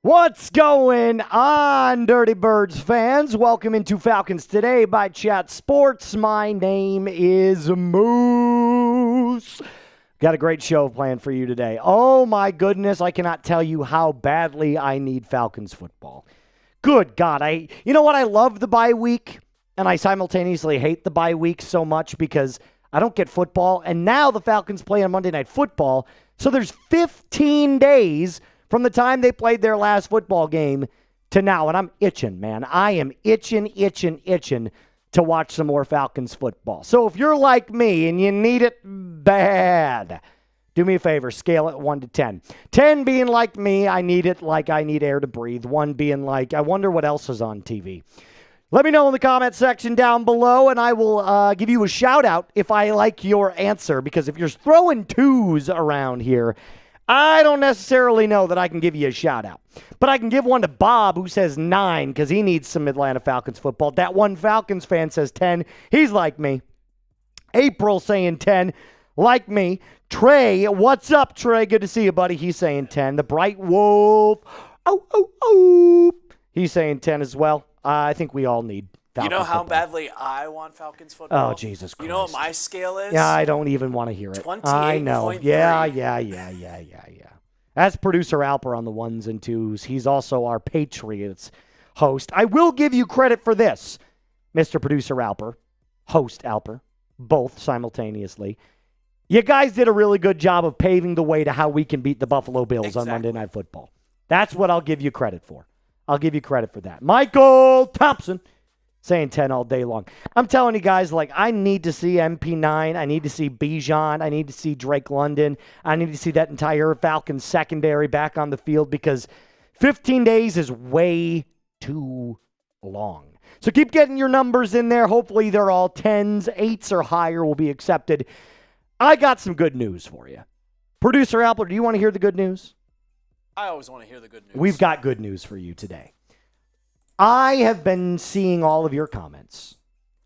What's going on, Dirty Birds fans? Welcome into Falcons Today by Chat Sports. My name is Moose. Got a great show planned for you today. Oh my goodness, I cannot tell you how badly I need Falcons football. Good God, you know what? I love the bye week, and I simultaneously hate the bye week so much because I don't get football, and now the Falcons play on Monday Night Football, so there's 15 days from the time they played their last football game to now. And I'm itching, man. I am itching to watch some more Falcons football. So if you're like me and you need it bad, do me a favor, scale it 1 to 10. 10 being like me, I need it like I need air to breathe. 1 being like, I wonder what else is on TV. Let me know in the comment section down below, and I will give you a shout out if I like your answer. Because if you're throwing 2s around here, I don't necessarily know that I can give you a shout-out. But I can give one to Bob, who says 9, because he needs some Atlanta Falcons football. That one Falcons fan says 10. He's like me. April saying 10, like me. Trey, what's up, Trey? Good to see you, buddy. He's saying 10. The Bright Wolf, he's saying 10 as well. I think we all need Falcons You know how football. badly I want Falcons football? Oh, Jesus Christ. You know what my scale is? Yeah, I don't even want to hear it. 28.3. I know. Yeah. That's producer Alper on the 1s and 2s. He's also our Patriots host. I will give you credit for this, Mr. Producer Alper, host Alper, both simultaneously. You guys did a really good job of paving the way to how we can beat the Buffalo Bills on Monday Night Football. That's what I'll give you credit for. I'll give you credit for that. Michael Thompson saying 10 all day long. I'm telling you guys, I need to see MP9. I need to see Bijan. I need to see Drake London. I need to see that entire Falcons secondary back on the field because 15 days is way too long. So keep getting your numbers in there. Hopefully they're all 10s. 8s or higher will be accepted. I got some good news for you. Producer Alper, do you want to hear the good news? I always want to hear the good news. We've got good news for you today. I have been seeing all of your comments.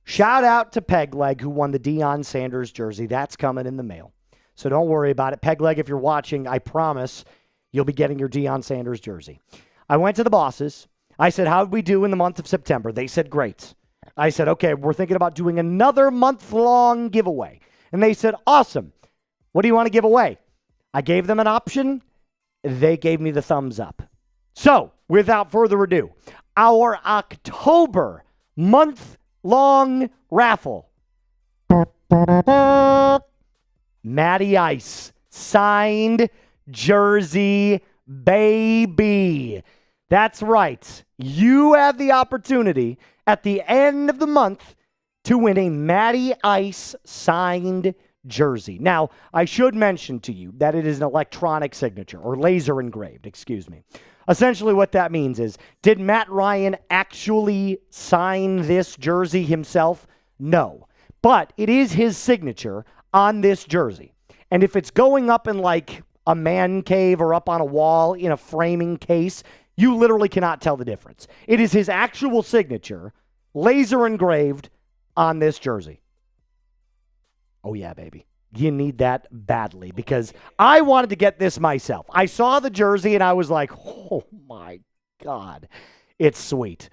Shout out to Pegleg, who won the Deion Sanders jersey. That's coming in the mail. So don't worry about it. Pegleg, if you're watching, I promise you'll be getting your Deion Sanders jersey. I went to the bosses. I said, how did we do in the month of September? They said, great. I said, okay, we're thinking about doing another month-long giveaway. And they said, awesome. What do you want to give away? I gave them an option. They gave me the thumbs up. So, without further ado, our October month-long raffle. Matty Ice, signed jersey, baby. That's right. You have the opportunity at the end of the month to win a Matty Ice signed jersey. Now, I should mention to you that it is an electronic signature, or laser engraved, excuse me. Essentially what that means is, did Matt Ryan actually sign this jersey himself? No. But it is his signature on this jersey. And if it's going up in a man cave or up on a wall in a framing case, you literally cannot tell the difference. It is his actual signature, laser engraved on this jersey. Oh yeah, baby. You need that badly because I wanted to get this myself. I saw the jersey and I was like, oh my God, it's sweet.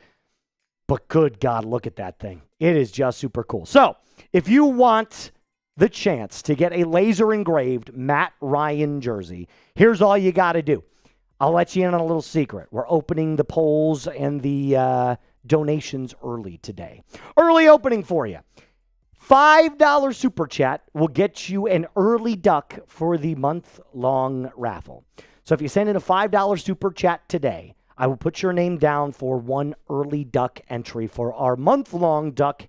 But good God, look at that thing. It is just super cool. So if you want the chance to get a laser engraved Matt Ryan jersey, here's all you got to do. I'll let you in on a little secret. We're opening the polls and the donations early today. Early opening for you. $5 super chat will get you an early duck for the month-long raffle. So if you send in a $5 super chat today, I will put your name down for one early duck entry for our month-long duck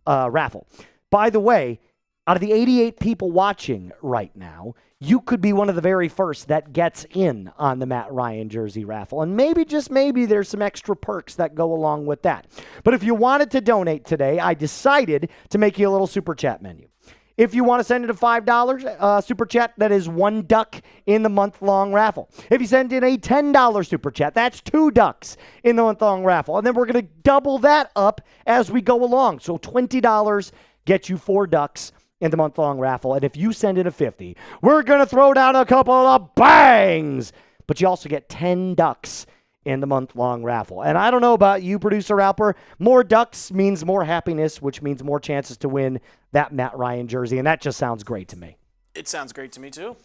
raffle. By the way, out of the 88 people watching right now, you could be one of the very first that gets in on the Matt Ryan jersey raffle. And maybe, just maybe, there's some extra perks that go along with that. But if you wanted to donate today, I decided to make you a little super chat menu. If you want to send in a $5 super chat, that is one duck in the month-long raffle. If you send in a $10 super chat, that's 2 ducks in the month-long raffle. And then we're going to double that up as we go along. So $20 gets you 4 ducks in the month-long raffle. And if you send in a 50, we're going to throw down a couple of bangs. But you also get 10 ducks in the month-long raffle. And I don't know about you, Producer Alper. More ducks means more happiness, which means more chances to win that Matt Ryan jersey. And that just sounds great to me. It sounds great to me, too.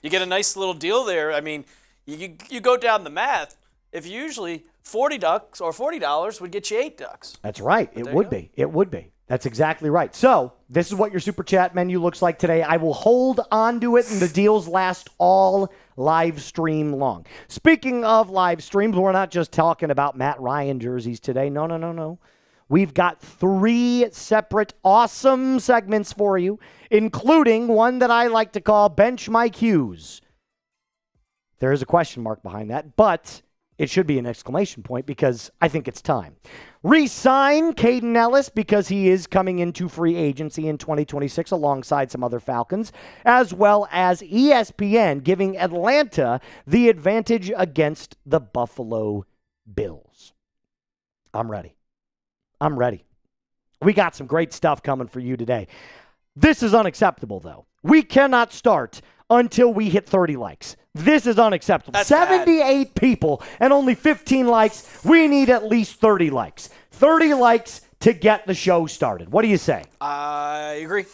You get a nice little deal there. I mean, you go down the math. If usually 40 ducks or $40 would get you 8 ducks. That's right. It would be. It would be. That's exactly right. So this is what your Super Chat menu looks like today. I will hold on to it, and the deals last all live stream long. Speaking of live streams, we're not just talking about Matt Ryan jerseys today. No. We've got 3 separate awesome segments for you, including one that I like to call Bench Mike Hughes. There is a question mark behind that, but it should be an exclamation point because I think it's time. Re-sign Kaden Elliss because he is coming into free agency in 2026 alongside some other Falcons, as well as ESPN giving Atlanta the advantage against the Buffalo Bills. I'm ready. We got some great stuff coming for you today. This is unacceptable, though. We cannot start until we hit 30 likes. This is unacceptable. That's 78 people and only 15 likes. We need at least 30 likes. 30 likes to get the show started. What do you say? I agree.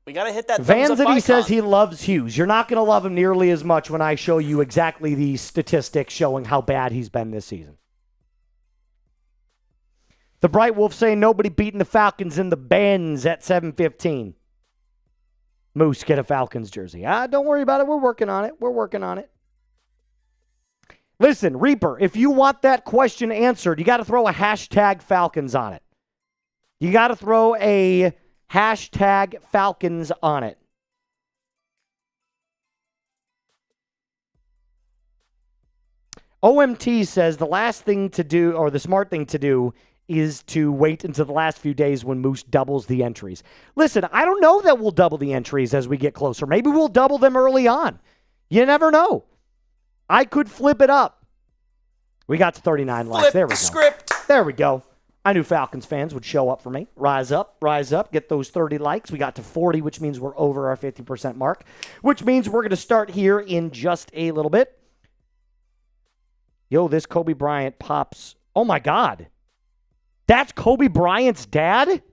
We got to hit that thumbs up Vanzity icon. says he loves Hughes. You're not going to love him nearly as much when I show you exactly the statistics showing how bad he's been this season. The Bright Wolf saying nobody beating the Falcons in the Benz at 7:15. Moose, get a Falcons jersey. Don't worry about it. We're working on it. Listen, Reaper, if you want that question answered, you got to throw a hashtag Falcons on it. You got to throw a hashtag Falcons on it. OMT says the last thing to do, or the smart thing to do, is to wait until the last few days when Moose doubles the entries. Listen, I don't know that we'll double the entries as we get closer. Maybe we'll double them early on. You never know. I could flip it up. We got to 39 likes. There we go. Script. There we go. I knew Falcons fans would show up for me. Rise up, get those 30 likes. We got to 40, which means we're over our 50% mark, which means we're going to start here in just a little bit. Yo, this Kobe Bryant pops. Oh, my God. That's Kobe Bryant's dad?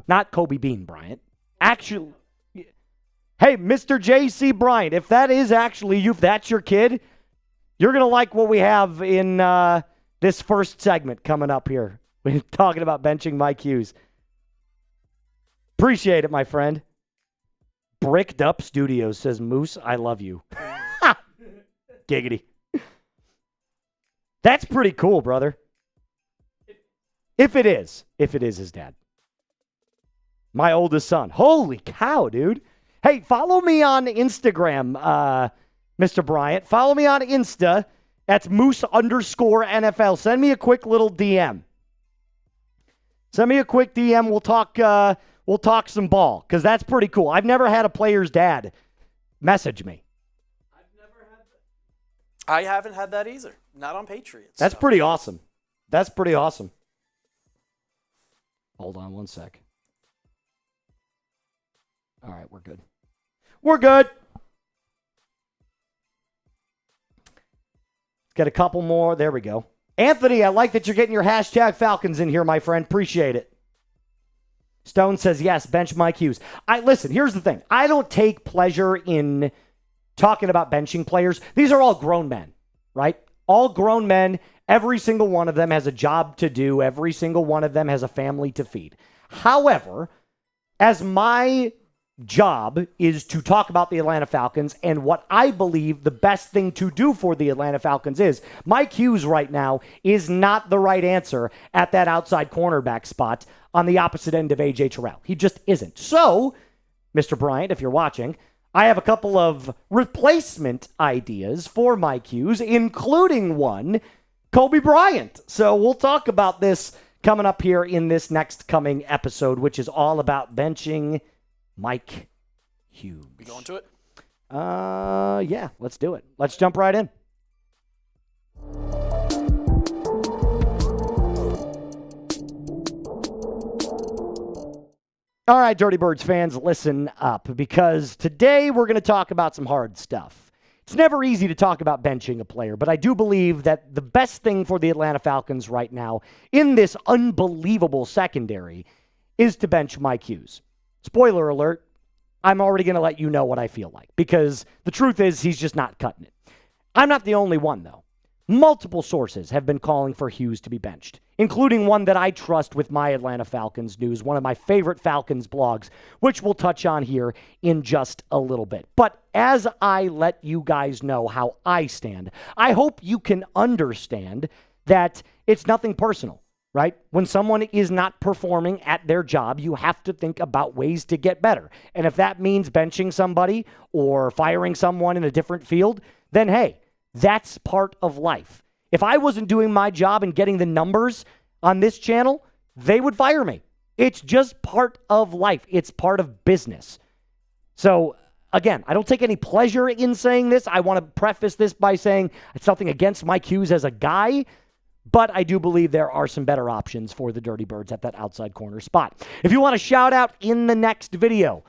Not Kobe Bean Bryant. Actually, hey, Mr. J.C. Bryant, if that is actually you, if that's your kid, you're going to like what we have in this first segment coming up here. We're talking about benching Mike Hughes. Appreciate it, my friend. Bricked Up Studios says, Moose, I love you. Giggity. That's pretty cool, brother. If it is his dad. My oldest son. Holy cow, dude. Hey, follow me on Instagram, Mr. Bryant. Follow me on Insta. That's Moose_NFL. Send me a quick little DM. We'll talk some ball, because that's pretty cool. I've never had a player's dad message me. I haven't had that either. Not on Patriots. That's pretty awesome. Hold on one sec. All right, we're good. Got a couple more. There we go. Anthony, I like that you're getting your hashtag Falcons in here, my friend. Appreciate it. Stone says, yes, bench Mike Hughes. Listen, here's the thing. I don't take pleasure in talking about benching players. These are all grown men, right? All grown men. Every single one of them has a job to do. Every single one of them has a family to feed. However, as my job is to talk about the Atlanta Falcons and what I believe the best thing to do for the Atlanta Falcons is, Mike Hughes right now is not the right answer at that outside cornerback spot on the opposite end of A.J. Terrell. He just isn't. So, Mr. Bryant, if you're watching, I have a couple of replacement ideas for Mike Hughes, including one, Kobe Bryant. So we'll talk about this coming up here in this next coming episode, which is all about benching Mike Hughes. We going to it? Yeah, let's do it. Let's jump right in. All right, Dirty Birds fans, listen up, because today we're going to talk about some hard stuff. It's never easy to talk about benching a player, but I do believe that the best thing for the Atlanta Falcons right now in this unbelievable secondary is to bench Mike Hughes. Spoiler alert, I'm already going to let you know what I feel like, because the truth is he's just not cutting it. I'm not the only one, though. Multiple sources have been calling for Hughes to be benched, including one that I trust with my Atlanta Falcons news, one of my favorite Falcons blogs, which we'll touch on here in just a little bit. But as I let you guys know how I stand, I hope you can understand that it's nothing personal, right? When someone is not performing at their job, you have to think about ways to get better. And if that means benching somebody or firing someone in a different field, then hey, that's part of life. If I wasn't doing my job and getting the numbers on this channel, they would fire me. It's just part of life. It's part of business. So, again, I don't take any pleasure in saying this. I want to preface this by saying it's nothing against Mike Hughes as a guy, but I do believe there are some better options for the Dirty Birds at that outside corner spot. If you want a shout out in the next video,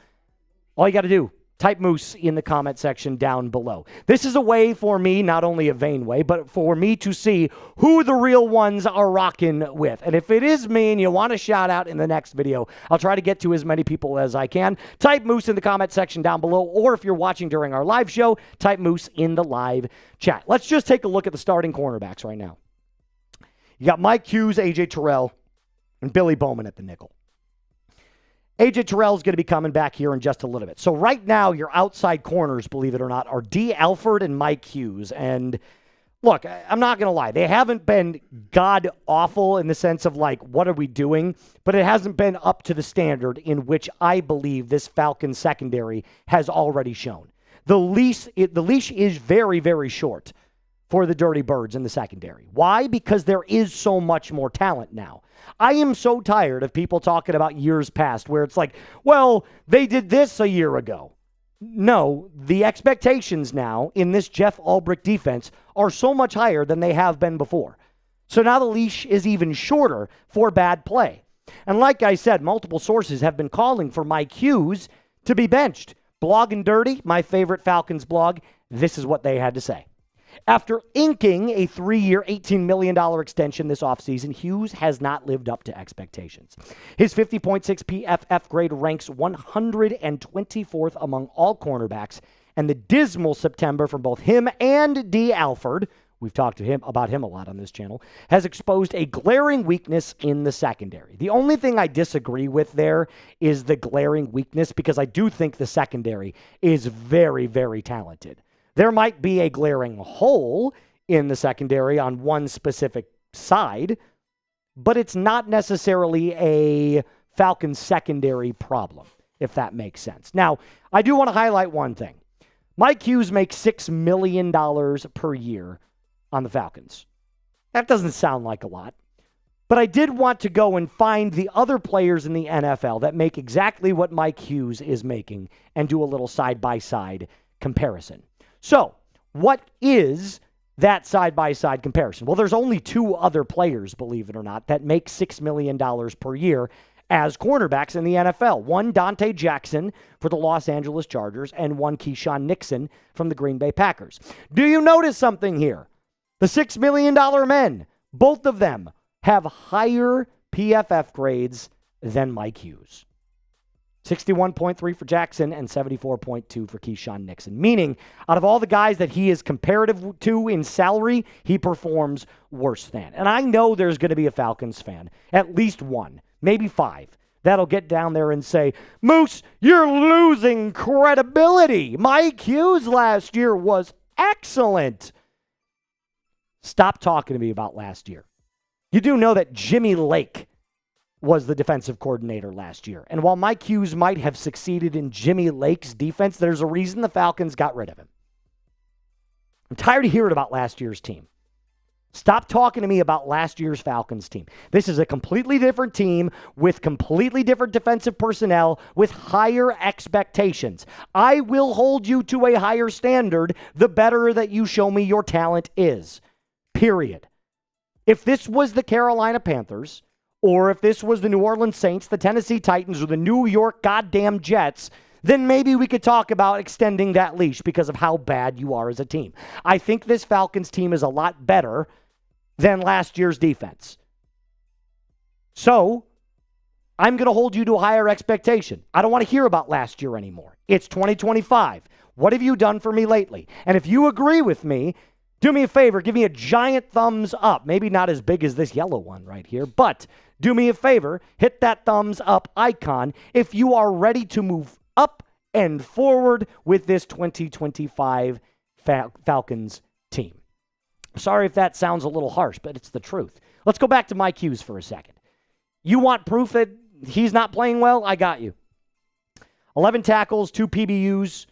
all you got to do, type Moose in the comment section down below. This is a way for me, not only a vain way, but for me to see who the real ones are rocking with. And if it is me and you want a shout out in the next video, I'll try to get to as many people as I can. Type Moose in the comment section down below, or if you're watching during our live show, type Moose in the live chat. Let's just take a look at the starting cornerbacks right now. You got Mike Hughes, A.J. Terrell, and Billy Bowman at the nickel. A.J. Terrell is going to be coming back here in just a little bit. So right now, your outside corners, believe it or not, are D. Alford and Mike Hughes. And look, I'm not going to lie. They haven't been god-awful in the sense of, like, what are we doing? But it hasn't been up to the standard in which I believe this Falcons secondary has already shown. The leash is very, very short for the Dirty Birds in the secondary. Why? Because there is so much more talent now. I am so tired of people talking about years past where it's like, well, they did this a year ago. No, the expectations now in this Jeff Ulbrich defense are so much higher than they have been before. So now the leash is even shorter for bad play. And like I said, multiple sources have been calling for Mike Hughes to be benched. Blog and Dirty, my favorite Falcons blog, this is what they had to say. After inking a 3-year, $18 million extension this offseason, Hughes has not lived up to expectations. His 50.6 PFF grade ranks 124th among all cornerbacks, and the dismal September from both him and D. Alford, we've talked to him about him a lot on this channel, has exposed a glaring weakness in the secondary. The only thing I disagree with there is the glaring weakness, because I do think the secondary is very, very talented. There might be a glaring hole in the secondary on one specific side, but it's not necessarily a Falcons secondary problem, if that makes sense. Now, I do want to highlight one thing. Mike Hughes makes $6 million per year on the Falcons. That doesn't sound like a lot, but I did want to go and find the other players in the NFL that make exactly what Mike Hughes is making and do a little side-by-side comparison. So, what is that side-by-side comparison? Well, there's only two other players, believe it or not, that make $6 million per year as cornerbacks in the NFL. One, Dante Jackson for the Los Angeles Chargers, and one, Keyshawn Nixon from the Green Bay Packers. Do you notice something here? The $6 million men, both of them have higher PFF grades than Mike Hughes. 61.3 for Jackson and 74.2 for Keyshawn Nixon. Meaning, out of all the guys that he is comparative to in salary, he performs worse than. And I know there's going to be a Falcons fan, at least one, maybe five, that'll get down there and say, Moose, you're losing credibility. Mike Hughes last year was excellent. Stop talking to me about last year. You do know that Jimmy Lake was the defensive coordinator last year. And while Mike Hughes might have succeeded in Jimmy Lake's defense, there's a reason the Falcons got rid of him. I'm tired of hearing about last year's team. Stop talking to me about last year's Falcons team. This is a completely different team with completely different defensive personnel with higher expectations. I will hold you to a higher standard the better that you show me your talent is. Period. If this was the Carolina Panthers, or if this was the New Orleans Saints, the Tennessee Titans, or the New York goddamn Jets, then maybe we could talk about extending that leash because of how bad you are as a team. I think this Falcons team is a lot better than last year's defense. So I'm going to hold you to a higher expectation. I don't want to hear about last year anymore. It's 2025. What have you done for me lately? And if you agree with me, do me a favor, give me a giant thumbs up. Maybe not as big as this yellow one right here, but do me a favor, hit that thumbs up icon if you are ready to move up and forward with this 2025 Falcons team. Sorry if that sounds a little harsh, but it's the truth. Let's go back to Mike Hughes for a second. You want proof that he's not playing well? I got you. 11 tackles, 2 PBUs,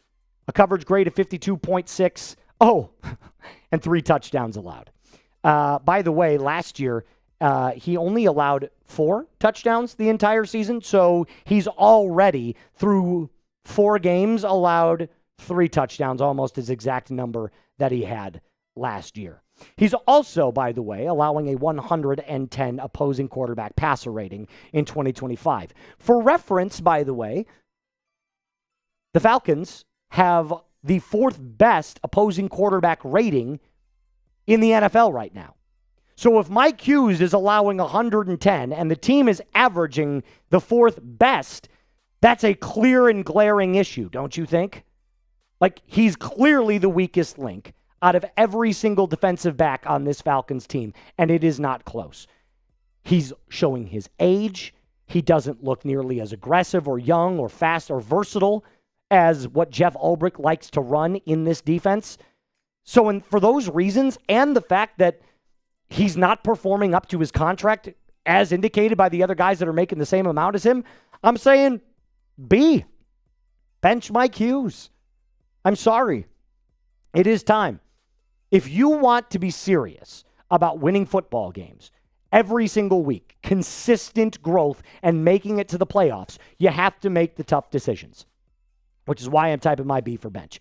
a coverage grade of 52.6. Oh, and 3 touchdowns allowed. By the way, last year, he only allowed 4 touchdowns the entire season, so he's already, through 4 games, allowed 3 touchdowns, almost his exact number that he had last year. He's also, by the way, allowing a 110 opposing quarterback passer rating in 2025. For reference, by the way, the Falcons have the 4th best opposing quarterback rating in the NFL right now. So if Mike Hughes is allowing 110 and the team is averaging the 4th best, that's a clear and glaring issue, don't you think? Like, he's clearly the weakest link out of every single defensive back on this Falcons team, and it is not close. He's showing his age. He doesn't look nearly as aggressive or young or fast or versatile as what Jeff Ulbrich likes to run in this defense. So for those reasons, and the fact that he's not performing up to his contract as indicated by the other guys that are making the same amount as him, I'm saying B. Bench Mike Hughes. I'm sorry. It is time. If you want to be serious about winning football games every single week, consistent growth, and making it to the playoffs, you have to make the tough decisions, which is why I'm typing my B for bench.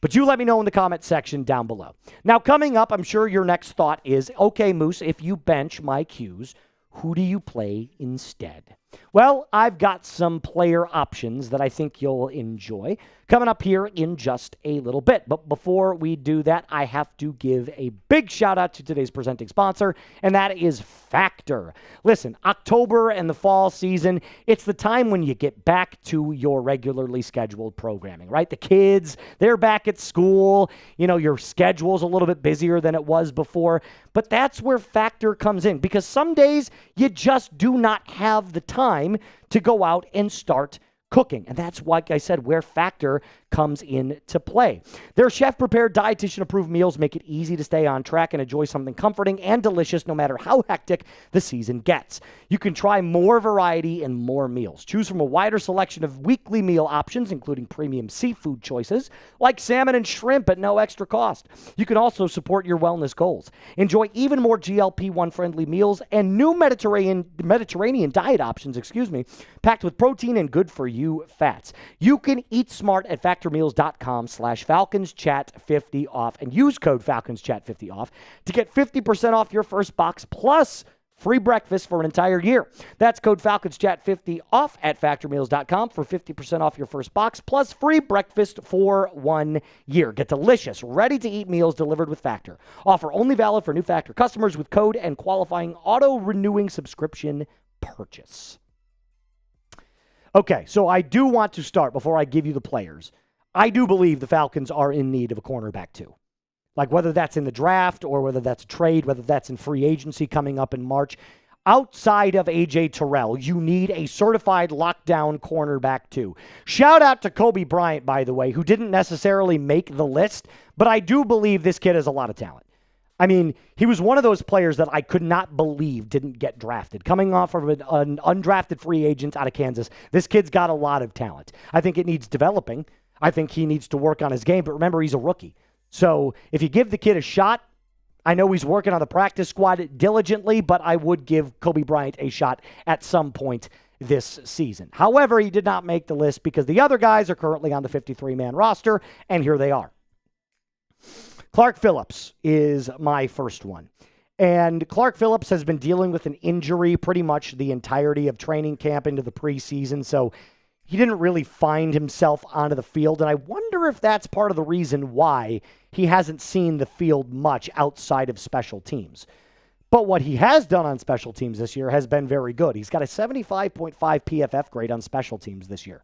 But you let me know in the comment section down below. Now, coming up, I'm sure your next thought is, okay, Moose, if you bench Mike Hughes, who do you play instead? Well, I've got some player options that I think you'll enjoy coming up here in just a little bit. But before we do that, I have to give a big shout out to today's presenting sponsor, and that is Factor. Listen, October and the fall season, it's the time when you get back to your regularly scheduled programming, right? The kids, they're back at school. You know, your schedule's a little bit busier than it was before. But that's where Factor comes in, because some days you just do not have the time to go out and start cooking. And that's, like I said, where Factor comes into play. Their chef-prepared, dietitian-approved meals make it easy to stay on track and enjoy something comforting and delicious no matter how hectic the season gets. You can try more variety and more meals. Choose from a wider selection of weekly meal options, including premium seafood choices like salmon and shrimp at no extra cost. You can also support your wellness goals. Enjoy even more GLP-1 friendly meals and new Mediterranean diet options, packed with protein and good for you fats. You can eat smart at factormeals.com/FalconsChat50off and use code FalconsChat50off to get 50% off your first box plus free breakfast for an entire year. That's code FalconsChat50off at factormeals.com for 50% off your first box plus free breakfast for 1 year. Get delicious, ready-to-eat meals delivered with Factor. Offer only valid for new Factor customers with code and qualifying auto-renewing subscription purchase. Okay, so I do want to start, before I give you the players, I do believe the Falcons are in need of a cornerback too. Like, whether that's in the draft or whether that's a trade, whether that's in free agency coming up in March. Outside of A.J. Terrell, you need a certified lockdown cornerback too. Shout out to Kobe Bryant, by the way, who didn't necessarily make the list, but I do believe this kid has a lot of talent. I mean, he was one of those players that I could not believe didn't get drafted. Coming off of an undrafted free agent out of Kansas, this kid's got a lot of talent. I think it needs developing. I think he needs to work on his game, but remember, he's a rookie. So if you give the kid a shot, I know he's working on the practice squad diligently, but I would give Kobe Bryant a shot at some point this season. However, he did not make the list because the other guys are currently on the 53-man roster, and here they are. Clark Phillips is my first one. And Clark Phillips has been dealing with an injury pretty much the entirety of training camp into the preseason, so he didn't really find himself onto the field, and I wonder if that's part of the reason why he hasn't seen the field much outside of special teams. But what he has done on special teams this year has been very good. He's got a 75.5 PFF grade on special teams this year.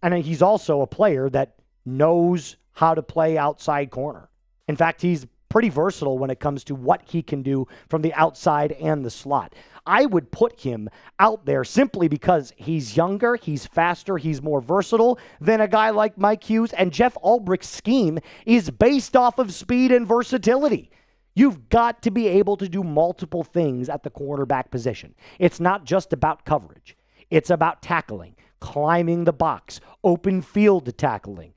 And he's also a player that knows how to play outside corner. In fact, he's pretty versatile when it comes to what he can do from the outside and the slot. I would put him out there simply because he's younger, he's faster, he's more versatile than a guy like Mike Hughes, and Jeff Ulbricht's scheme is based off of speed and versatility. You've got to be able to do multiple things at the quarterback position. It's not just about coverage. It's about tackling, climbing the box, open field tackling,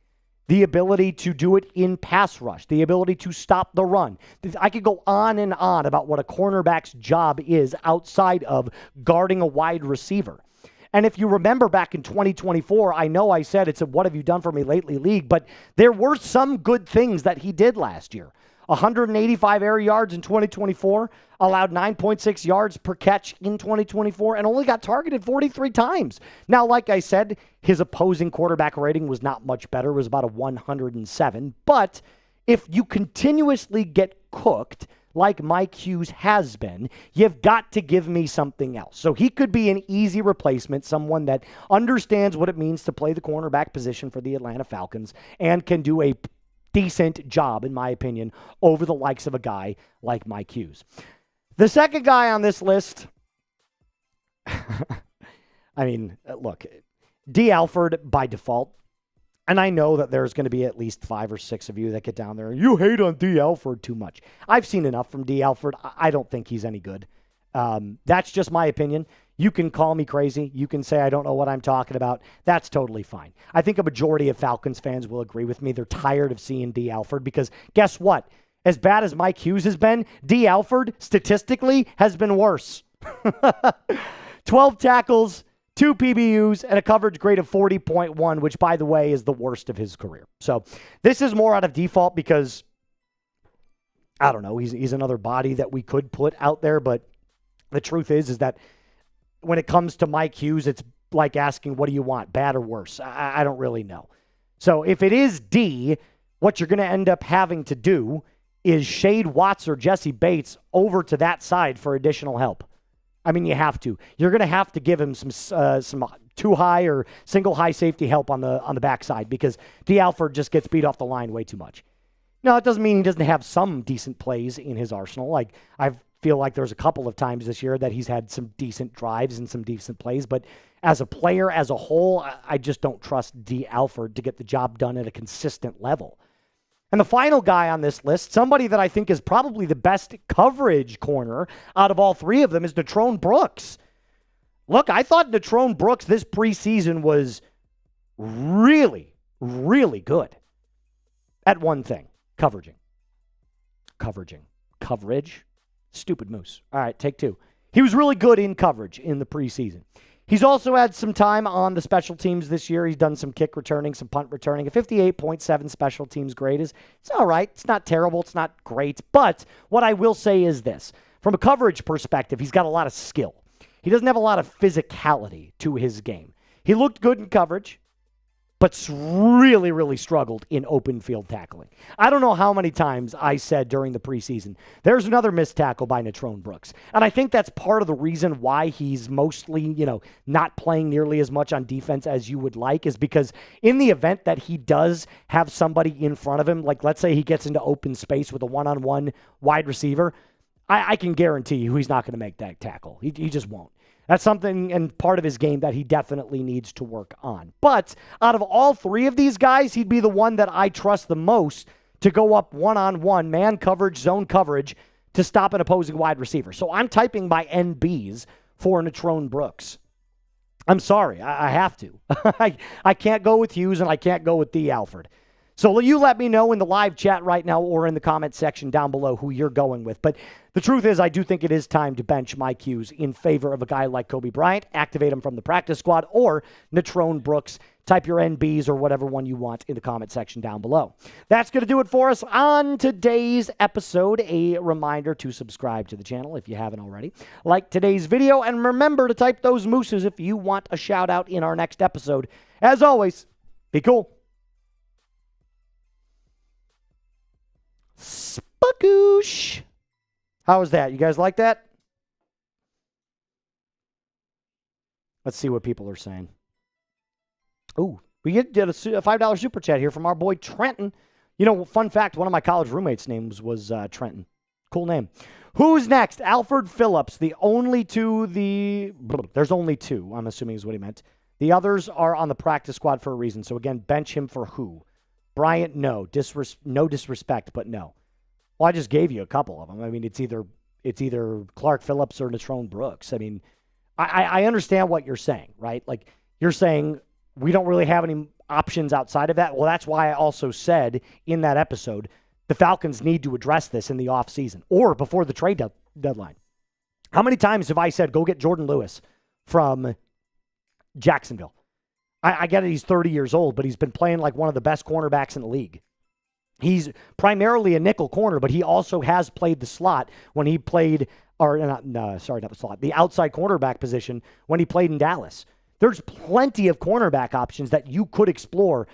the ability to do it in pass rush, the ability to stop the run. I could go on and on about what a cornerback's job is outside of guarding a wide receiver. And if you remember back in 2024, I know I said it's a what have you done for me lately league, but there were some good things that he did last year. 185 air yards in 2024, allowed 9.6 yards per catch in 2024, and only got targeted 43 times. Now, like I said, his opposing quarterback rating was not much better. It was about a 107. But if you continuously get cooked like Mike Hughes has been, you've got to give me something else. So he could be an easy replacement, someone that understands what it means to play the cornerback position for the Atlanta Falcons and can do a decent job, in my opinion, over the likes of a guy like Mike Hughes. The second guy on this list, I mean, look, D. Alford by default, and I know that there's going to be at least 5 or 6 of you that get down there and you hate on D. Alford too much. I've seen enough from D. Alford. I don't think he's any good. That's just my opinion. You can call me crazy. You can say I don't know what I'm talking about. That's totally fine. I think a majority of Falcons fans will agree with me. They're tired of seeing D. Alford because guess what? As bad as Mike Hughes has been, D. Alford statistically has been worse. 12 tackles, 2 PBUs, and a coverage grade of 40.1, which, by the way, is the worst of his career. So this is more out of default because, I don't know, he's another body that we could put out there, but the truth is that when it comes to Mike Hughes, it's like asking, what do you want, bad or worse? I don't really know. So if it is D, what you're going to end up having to do is shade Watts or Jesse Bates over to that side for additional help. I mean, you have to. You're going to have to give him some too high or single high safety help on the backside because D. Alford just gets beat off the line way too much. Now, it doesn't mean he doesn't have some decent plays in his arsenal. Like I feel like there's a couple of times this year that he's had some decent drives and some decent plays, but as a player, as a whole, I just don't trust D. Alford to get the job done at a consistent level. And the final guy on this list, somebody that I think is probably the best coverage corner out of all 3 of them, is Natrone Brooks. Look, I thought Natrone Brooks this preseason was really, really good at one thing, coverage. Stupid moose. All right, take 2. He was really good in coverage in the preseason. He's also had some time on the special teams this year. He's done some kick returning, some punt returning. A 58.7 special teams grade it's all right. It's not terrible. It's not great. But what I will say is this. From a coverage perspective, he's got a lot of skill. He doesn't have a lot of physicality to his game. He looked good in coverage, but really, really struggled in open field tackling. I don't know how many times I said during the preseason, there's another missed tackle by Natrone Brooks. And I think that's part of the reason why he's mostly, not playing nearly as much on defense as you would like is because in the event that he does have somebody in front of him, like let's say he gets into open space with a one-on-one wide receiver, I can guarantee you he's not going to make that tackle. He just won't. That's something and part of his game that he definitely needs to work on. But out of all 3 of these guys, he'd be the one that I trust the most to go up one-on-one, man coverage, zone coverage, to stop an opposing wide receiver. So I'm typing my NBs for Natrone Brooks. I'm sorry, I have to. I can't go with Hughes and I can't go with D. Alford. So you let me know in the live chat right now or in the comment section down below who you're going with. But the truth is, I do think it is time to bench Mike Hughes in favor of a guy like Kobe Bryant, activate him from the practice squad, or Natrone Brooks. Type your NBs or whatever one you want in the comment section down below. That's going to do it for us on today's episode. A reminder to subscribe to the channel if you haven't already. Like today's video, and remember to type those mooses if you want a shout out in our next episode. As always, be cool. Spakoosh. How was that? You guys like that? Let's see what people are saying. Ooh, we did a $5 super chat here from our boy Trenton. You know, fun fact, one of my college roommates' names was Trenton. Cool name. Who's next? Alfred Phillips. There's only two, I'm assuming is what he meant. The others are on the practice squad for a reason. So again, bench him for who? Bryant, no. No disrespect, but no. Well, I just gave you a couple of them. I mean, it's either Clark Phillips or Natrone Brooks. I mean, I understand what you're saying, right? Like, you're saying we don't really have any options outside of that. Well, that's why I also said in that episode, the Falcons need to address this in the offseason or before the trade deadline. How many times have I said, go get Jordan Lewis from Jacksonville? I get it, he's 30 years old, but he's been playing like one of the best cornerbacks in the league. He's primarily a nickel corner, but he also has played the slot when he played, not the slot, the outside cornerback position when he played in Dallas. There's plenty of cornerback options that you could explore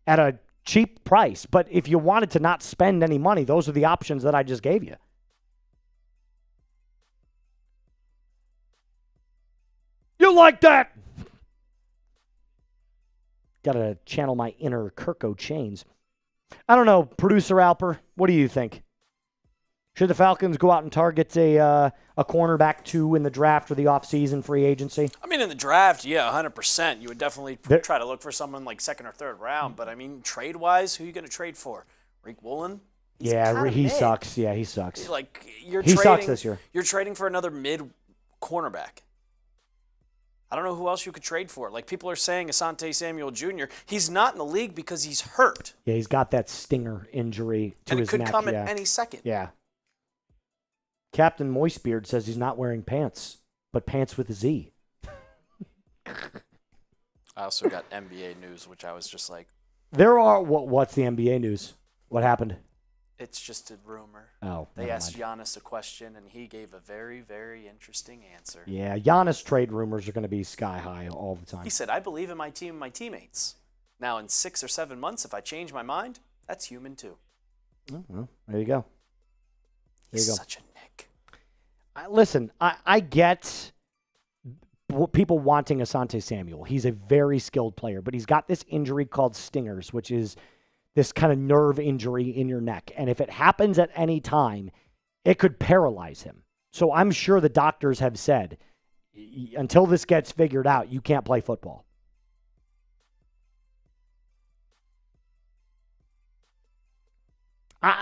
at a cheap price. But if you wanted to not spend any money, those are the options that I just gave you. You like that? Got to channel my inner Kirko Chains. I don't know, Producer Alper, what do you think? Should the Falcons go out and target a cornerback 2 in the draft or the offseason free agency? I mean, in the draft, yeah, 100%. You would definitely try to look for someone like second or third round. But, I mean, trade-wise, who are you going to trade for? Rick Woolen? He sucks. Yeah, he sucks. Like, he sucks this year. You're trading for another mid-cornerback. I don't know who else you could trade for. Like, people are saying Asante Samuel Jr., he's not in the league because he's hurt. Yeah, he's got that stinger injury to his neck. And it could come at any second. Yeah. Captain Moistbeard says he's not wearing pants, but pants with a Z. I also got NBA news, which I was just like... What's the NBA news? What happened? It's just a rumor. Oh, they asked Giannis a question, and he gave a very, very interesting answer. Yeah, Giannis trade rumors are going to be sky high all the time. He said, I believe in my team and my teammates. Now, in 6 or 7 months, if I change my mind, that's human too. Oh, well, there you go. He's such a nick. Listen, I get people wanting Asante Samuel. He's a very skilled player, but he's got this injury called stingers, which is this kind of nerve injury in your neck. And if it happens at any time, it could paralyze him. So I'm sure the doctors have said, until this gets figured out, you can't play football.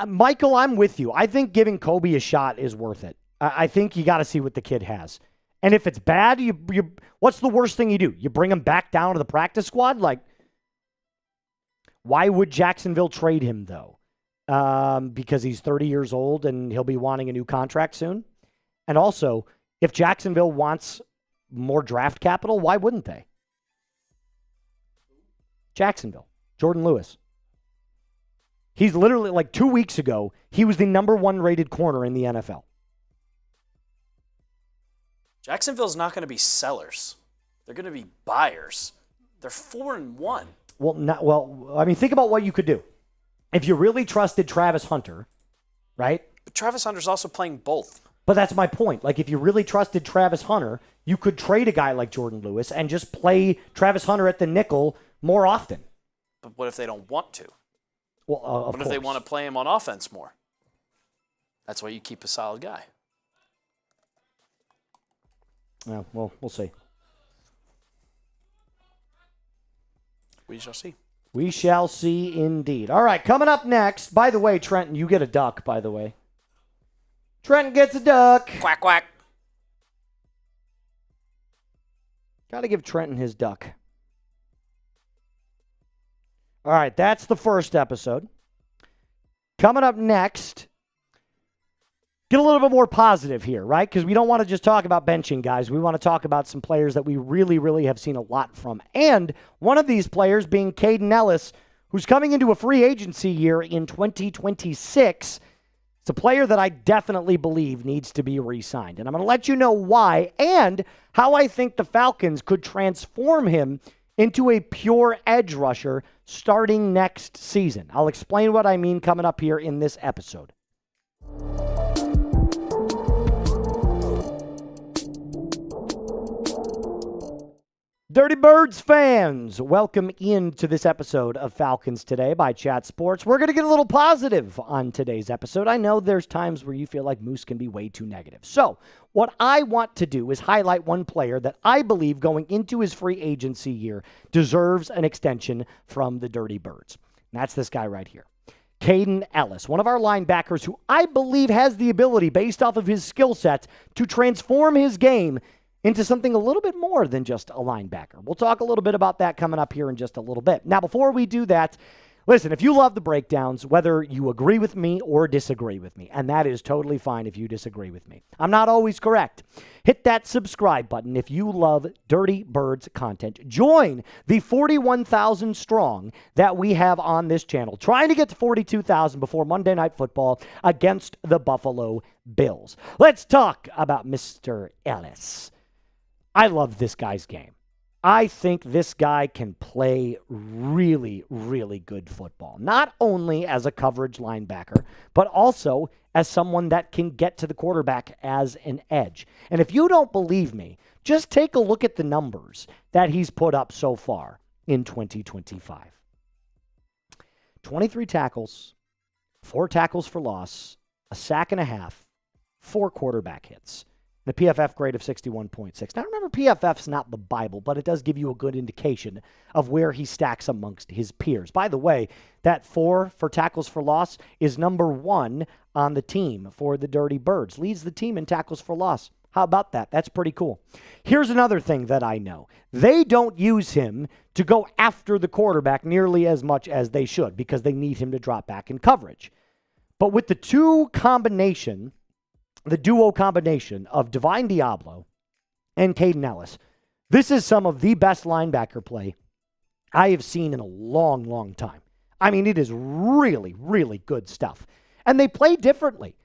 Michael, I'm with you. I think giving Kobe a shot is worth it. I think you got to see what the kid has. And if it's bad, you what's the worst thing you do? You bring him back down to the practice squad? Like, why would Jacksonville trade him, though? Because he's 30 years old and he'll be wanting a new contract soon? And also, if Jacksonville wants more draft capital, why wouldn't they? Jacksonville. Jordan Lewis. He's literally, like 2 weeks ago, he was the number 1 rated corner in the NFL. Jacksonville's not going to be sellers. They're going to be buyers. They're 4-1. Well, I mean, think about what you could do. If you really trusted Travis Hunter, right? But Travis Hunter's also playing both. But that's my point. Like, if you really trusted Travis Hunter, you could trade a guy like Jordan Lewis and just play Travis Hunter at the nickel more often. But what if they don't want to? Well, what if they want to play him on offense more? That's why you keep a solid guy. Yeah, well, we'll see. We shall see. We shall see indeed. All right, coming up next. By the way, Trenton, you get a duck, by the way. Trenton gets a duck. Quack, quack. Got to give Trenton his duck. All right, that's the first episode. Coming up next, get a little bit more positive here, right? Because we don't want to just talk about benching guys. We want to talk about some players that we really, really have seen a lot from. And one of these players being Kaden Elliss, who's coming into a free agency year in 2026. It's a player that I definitely believe needs to be re-signed. And I'm going to let you know why and how I think the Falcons could transform him into a pure edge rusher starting next season. I'll explain what I mean coming up here in this episode. Dirty Birds fans, welcome into this episode of Falcons Today by Chat Sports. We're going to get a little positive on today's episode. I know there's times where you feel like Moose can be way too negative. So what I want to do is highlight one player that I believe going into his free agency year deserves an extension from the Dirty Birds. And that's this guy right here. Kaden Elliss, one of our linebackers who I believe has the ability, based off of his skill set, to transform his game into something a little bit more than just a linebacker. We'll talk a little bit about that coming up here in just a little bit. Now, before we do that, listen, if you love the breakdowns, whether you agree with me or disagree with me, and that is totally fine if you disagree with me. I'm not always correct. Hit that subscribe button if you love Dirty Birds content. Join the 41,000 strong that we have on this channel, trying to get to 42,000 before Monday Night Football against the Buffalo Bills. Let's talk about Mr. Elliss. I love this guy's game. I think this guy can play really, really good football. Not only as a coverage linebacker, but also as someone that can get to the quarterback as an edge. And if you don't believe me, just take a look at the numbers that he's put up so far in 2025. 23 tackles, 4 tackles for loss, a sack and a half, 4 quarterback hits. The PFF grade of 61.6. Now, remember, PFF's not the Bible, but it does give you a good indication of where he stacks amongst his peers. By the way, that 4 for tackles for loss is number 1 on the team for the Dirty Birds. Leads the team in tackles for loss. How about that? That's pretty cool. Here's another thing that I know. They don't use him to go after the quarterback nearly as much as they should because they need him to drop back in coverage. But with the duo combination of Divine Diablo and Kaden Elliss, this is some of the best linebacker play I have seen in a long, long time. I mean, it is really, really good stuff. And they play differently.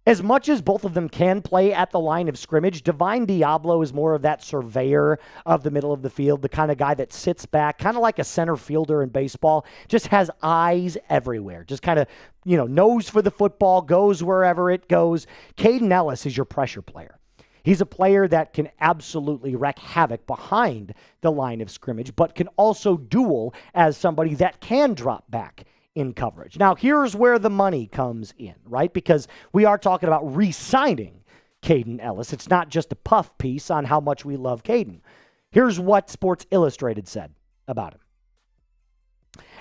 As much as both of them can play at the line of scrimmage, Divine Diablo is more of that surveyor of the middle of the field, the kind of guy that sits back, kind of like a center fielder in baseball, just has eyes everywhere, just kind of, knows for the football, goes wherever it goes. Kaden Elliss is your pressure player. He's a player that can absolutely wreak havoc behind the line of scrimmage, but can also duel as somebody that can drop back in coverage. Now, here's where the money comes in, right? Because we are talking about re-signing Kaden Elliss. It's not just a puff piece on how much we love Kaden. Here's what Sports Illustrated said about him.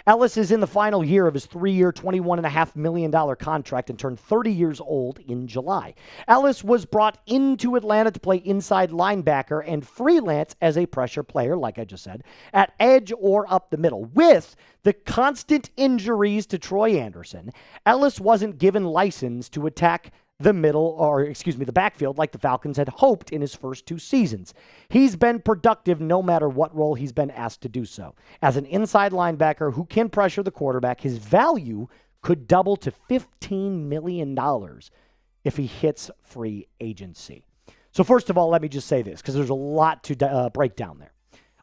Elliss is in the final year of his 3-year, $21.5 million contract and turned 30 years old in July. Elliss was brought into Atlanta to play inside linebacker and freelance as a pressure player, like I just said, at edge or up the middle. With the constant injuries to Troy Anderson, Elliss wasn't given license to attack the backfield like the Falcons had hoped in his first 2 seasons. He's been productive no matter what role he's been asked to do so. As an inside linebacker who can pressure the quarterback, his value could double to $15 million if he hits free agency. So first of all, let me just say this, because there's a lot to break down there.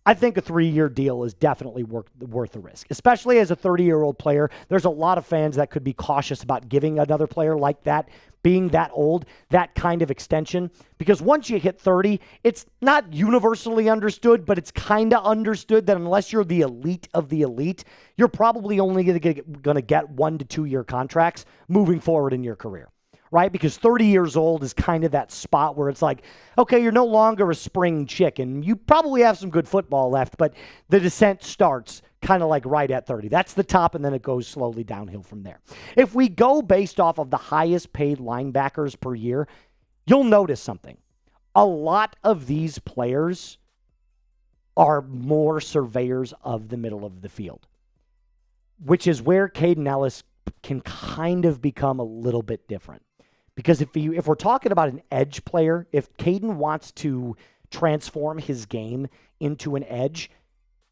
I think a 3-year deal is definitely worth the risk, especially as a 30-year-old player. There's a lot of fans that could be cautious about giving another player like that, being that old, that kind of extension, because once you hit 30, it's not universally understood, but it's kind of understood that unless you're the elite of the elite, you're probably only going to get 1 to 2 year contracts moving forward in your career. Right? Because 30 years old is kind of that spot where it's like, okay, you're no longer a spring chicken. You probably have some good football left, but the descent starts kind of like right at 30. That's the top, and then it goes slowly downhill from there. If we go based off of the highest paid linebackers per year, you'll notice something. A lot of these players are more surveyors of the middle of the field. which is where Kaden Elliss can kind of become a little bit different. Because if we're talking about an edge player, if Kaden wants to transform his game into an edge,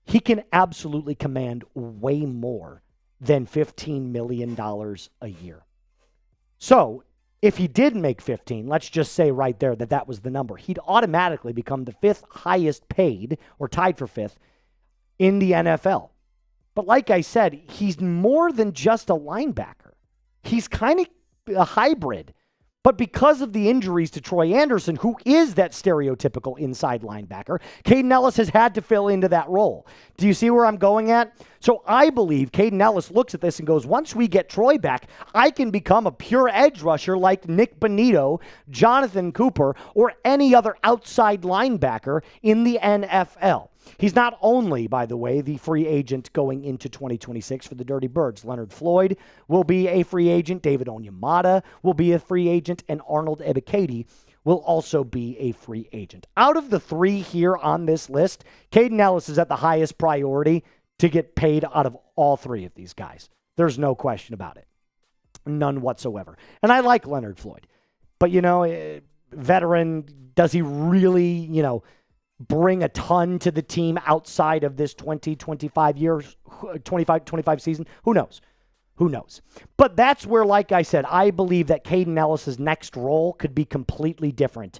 he can absolutely command way more than $15 million a year. So if he did make 15, let's just say right there that was the number, he'd automatically become the 5th highest paid, or tied for 5th, in the NFL. But like I said, he's more than just a linebacker. He's kind of a hybrid. But because of the injuries to Troy Anderson, who is that stereotypical inside linebacker, Kaden Elliss has had to fill into that role. Do you see where I'm going at? So I believe Kaden Elliss looks at this and goes, once we get Troy back, I can become a pure edge rusher like Nick Bonito, Jonathan Cooper, or any other outside linebacker in the NFL. He's not only, by the way, the free agent going into 2026 for the Dirty Birds. Leonard Floyd will be a free agent. David Onyemata will be a free agent. And Arnold Ebiketie will also be a free agent. Out of the 3 here on this list, Kaden Elliss is at the highest priority to get paid out of all 3 of these guys. There's no question about it. None whatsoever. And I like Leonard Floyd. But, veteran, does he really, bring a ton to the team outside of this 25 season? Who knows? But that's where, like I said, I believe that Kaden Ellis' next role could be completely different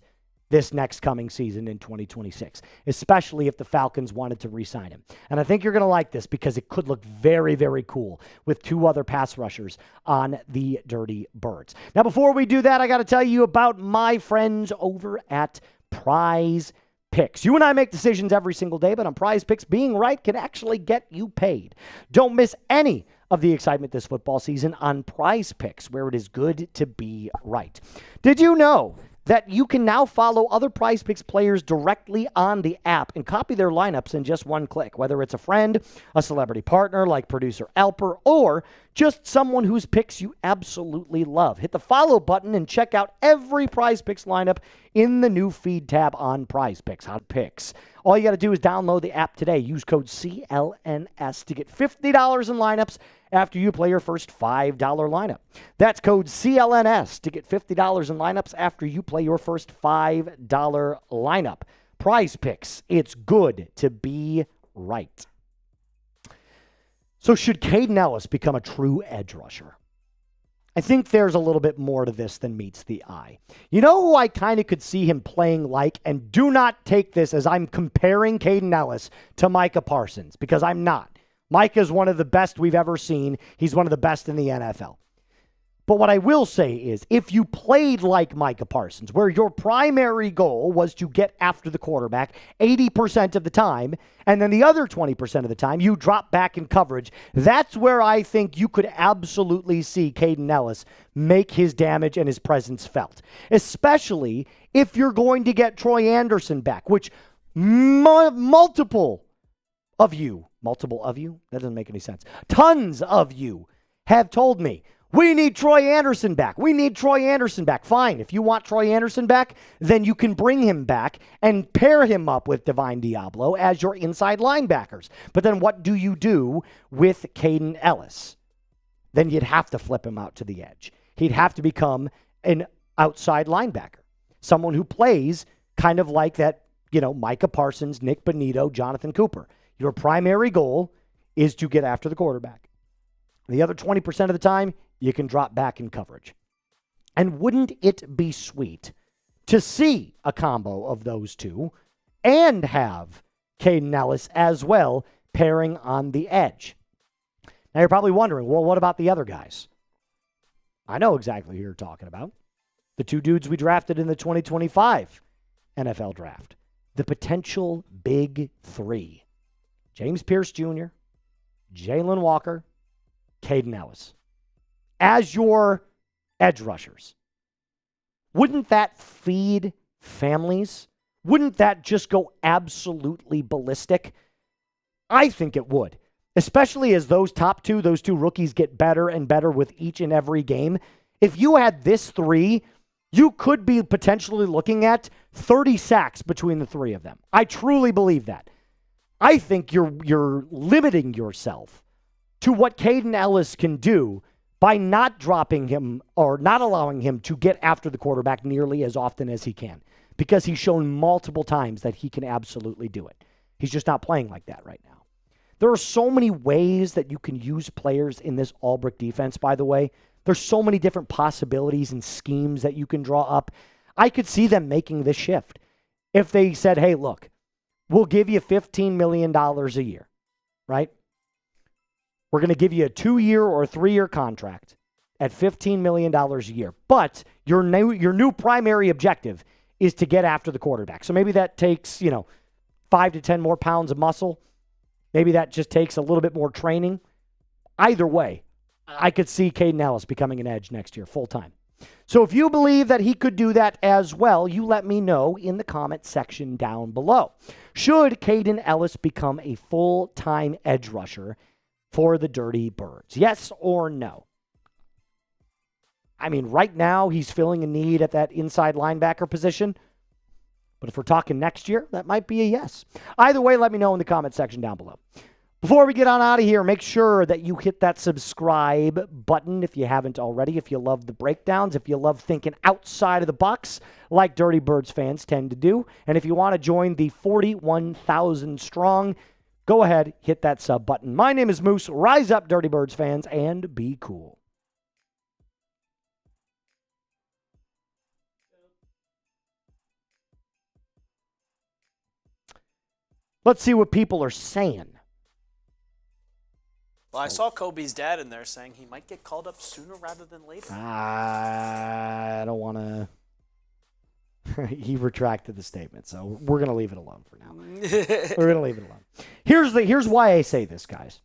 this next coming season in 2026, especially if the Falcons wanted to re-sign him. And I think you're going to like this because it could look very, very cool with 2 other pass rushers on the Dirty Birds. Now, before we do that, I got to tell you about my friends over at Prize Picks. You and I make decisions every single day, but on Prize Picks, being right can actually get you paid. Don't miss any of the excitement this football season on Prize Picks, where it is good to be right. Did you know that you can now follow other Prize Picks players directly on the app and copy their lineups in just one click, whether it's a friend, a celebrity partner like producer Alper, or just someone whose picks you absolutely love? Hit the follow button and check out every Prize Picks lineup in the new feed tab on Prize Picks. Hot Picks. All you got to do is download the app today. Use code CLNS to get $50 in lineups after you play your first $5 lineup. That's code CLNS to get $50 in lineups after you play your first $5 lineup. Prize Picks. It's good to be right. So should Kaden Elliss become a true edge rusher? I think there's a little bit more to this than meets the eye. You know who I kind of could see him playing like, and do not take this as I'm comparing Kaden Elliss to Micah Parsons, because I'm not. Micah is one of the best we've ever seen. He's one of the best in the NFL. But what I will say is, if you played like Micah Parsons, where your primary goal was to get after the quarterback 80% of the time, and then the other 20% of the time you drop back in coverage, that's where I think you could absolutely see Kaden Elliss make his damage and his presence felt. Especially if you're going to get Troy Anderson back, which multiple of you, that doesn't make any sense, tons of you have told me, we need Troy Anderson back. Fine. If you want Troy Anderson back, then you can bring him back and pair him up with Divine Diablo as your inside linebackers. But then what do you do with Kaden Elliss? Then you'd have to flip him out to the edge. He'd have to become an outside linebacker, someone who plays kind of like that, Micah Parsons, Nick Bonito, Jonathan Cooper. Your primary goal is to get after the quarterback. The other 20% of the time, you can drop back in coverage. And wouldn't it be sweet to see a combo of those two and have Kaden Elliss as well pairing on the edge? Now you're probably wondering, well, what about the other guys? I know exactly who you're talking about. The 2 dudes we drafted in the 2025 NFL draft. The potential big 3. James Pierce Jr., Jalen Walker, Kaden Elliss as your edge rushers. Wouldn't that feed families? Wouldn't that just go absolutely ballistic? I think it would, especially as those two rookies get better and better with each and every game. If you had this 3, you could be potentially looking at 30 sacks between the 3 of them. I truly believe that. I think you're limiting yourself to what Kaden Elliss can do by not dropping him or not allowing him to get after the quarterback nearly as often as he can, because he's shown multiple times that he can absolutely do it. He's just not playing like that right now. There are so many ways that you can use players in this Albrecht defense, by the way. There's so many different possibilities and schemes that you can draw up. I could see them making this shift. If they said, hey, look, we'll give you $15 million a year, right? We're going to give you a 2-year or 3-year contract at $15 million a year. But your new primary objective is to get after the quarterback. So maybe that takes, 5 to 10 more pounds of muscle. Maybe that just takes a little bit more training. Either way, I could see Kaden Elliss becoming an edge next year full time. So if you believe that he could do that as well, you let me know in the comment section down below. Should Kaden Elliss become a full-time edge rusher for the Dirty Birds? Yes or no? I mean, right now he's filling a need at that inside linebacker position. But if we're talking next year, that might be a yes. Either way, let me know in the comment section down below. Before we get on out of here, make sure that you hit that subscribe button if you haven't already, if you love the breakdowns, if you love thinking outside of the box like Dirty Birds fans tend to do. And if you want to join the 41,000 strong, go ahead, hit that sub button. My name is Moose. Rise up, Dirty Birds fans, and be cool. Let's see what people are saying. Well, I saw Kobe's dad in there saying he might get called up sooner rather than later. I don't want to. He retracted the statement, so we're going to leave it alone for now. We're going to leave it alone. Here's why I say this, guys.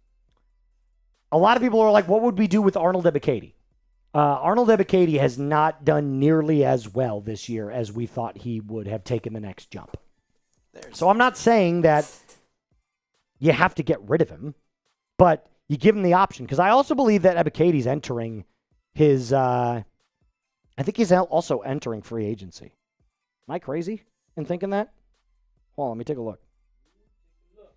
A lot of people are like, what would we do with Arnold Ebiketie? Arnold Ebiketie has not done nearly as well this year as we thought he would have taken the next jump. So I'm not saying that you have to get rid of him, but you give him the option. Because I also believe that Ebiketie's entering his, I think he's also entering free agency. Am I crazy in thinking that? Hold on, let me take a look.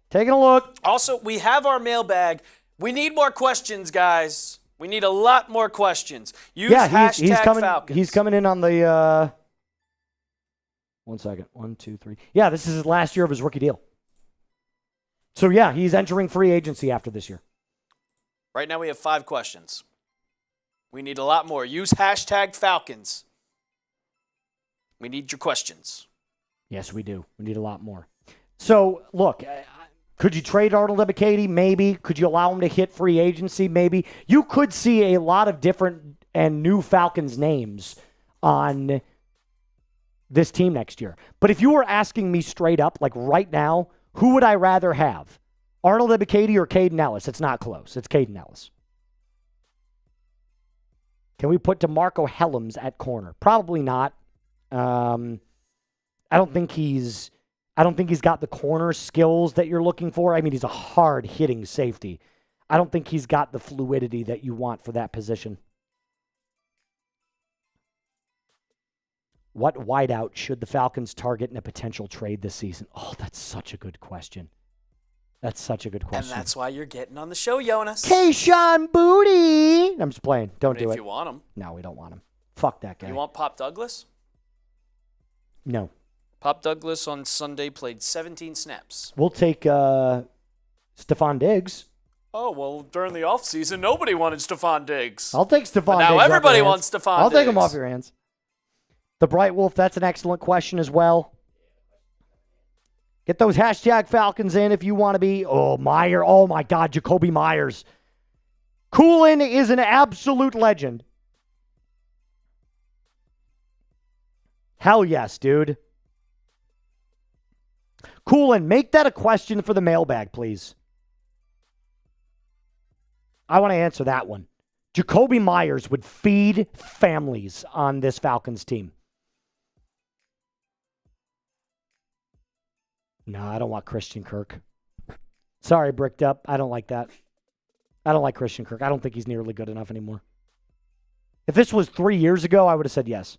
Taking a look. Also, we have our mailbag. We need more questions, guys. We need a lot more questions. Use hashtag Falcons. He's coming in on the, 1 second. 1, 2, 3. Yeah, this is his last year of his rookie deal. So, yeah, he's entering free agency after this year. Right now we have 5 questions. We need a lot more. Use hashtag Falcons. We need your questions. Yes, we do. We need a lot more. So, look, could you trade Arnold Ebiketie? Maybe. Could you allow him to hit free agency? Maybe. You could see a lot of different and new Falcons names on this team next year. But if you were asking me straight up, like right now, who would I rather have? Arnold Ebiketie or Kaden Elliss? It's not close. It's Kaden Elliss. Can we put DeMarco Hellams at corner? Probably not. I don't think he's got the corner skills that you're looking for. I mean, he's a hard-hitting safety. I don't think he's got the fluidity that you want for that position. What wideout should the Falcons target in a potential trade this season? Oh, that's such a good question. That's such a good question. And that's why you're getting on the show, Jonas. Kayshawn Booty. I'm just playing. Don't do it. If you want him. No, we don't want him. Fuck that guy. You want Pop Douglas? No. Pop Douglas on Sunday played 17 snaps. We'll take Stephon Diggs. Oh, well, during the offseason, nobody wanted Stephon Diggs. I'll take Stephon Diggs. Now everybody wants Stephon Diggs. I'll take him off your hands. The Bright Wolf, that's an excellent question as well. Get those hashtag Falcons in if you want to be. Oh, Meyer. Oh, my God, Jacoby Myers. Coolin is an absolute legend. Hell yes, dude. Coolin, make that a question for the mailbag, please. I want to answer that one. Jacoby Myers would feed families on this Falcons team. No, I don't want Christian Kirk. Sorry, Bricked Up. I don't like that. I don't like Christian Kirk. I don't think he's nearly good enough anymore. If this was 3 years ago, I would have said yes.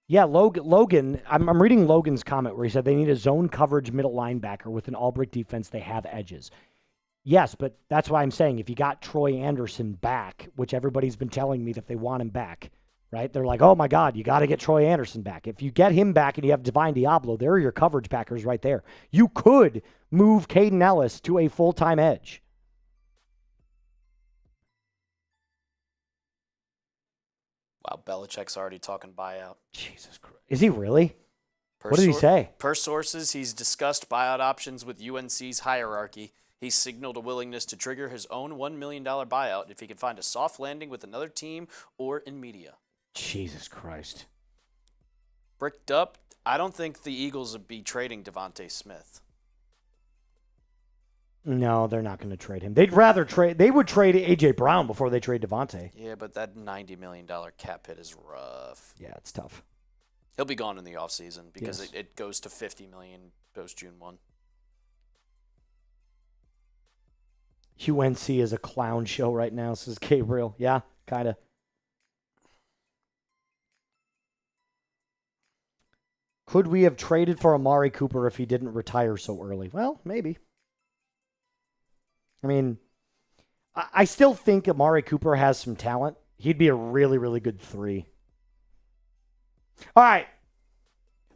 Yeah, Logan, I'm reading Logan's comment where he said they need a zone coverage middle linebacker with an all-brick defense. They have edges. Yes, but that's why I'm saying if you got Troy Anderson back, which everybody's been telling me that they want him back, right? They're like, oh my God, you got to get Troy Anderson back. If you get him back and you have Divine Diablo, there are your coverage backers right there. You could move Kaden Elliss to a full-time edge. Wow, Belichick's already talking buyout. Jesus Christ. Is he really? What did he say? Per sources, he's discussed buyout options with UNC's hierarchy. He's signaled a willingness to trigger his own $1 million buyout if he can find a soft landing with another team or in media. Jesus Christ. Bricked up, I don't think the Eagles would be trading Devontae Smith. No, they're not going to trade him. They'd rather trade. They would trade A.J. Brown before they trade Devontae. Yeah, but that $90 million cap hit is rough. Yeah, it's tough. He'll be gone in the offseason because Yes. it goes to $50 million post June 1. UNC is a clown show right now, says Gabriel. Yeah, kind of. Could we have traded for Amari Cooper if he didn't retire so early? Well, maybe. I mean, I still think Amari Cooper has some talent. He'd be a really, really good 3. All right.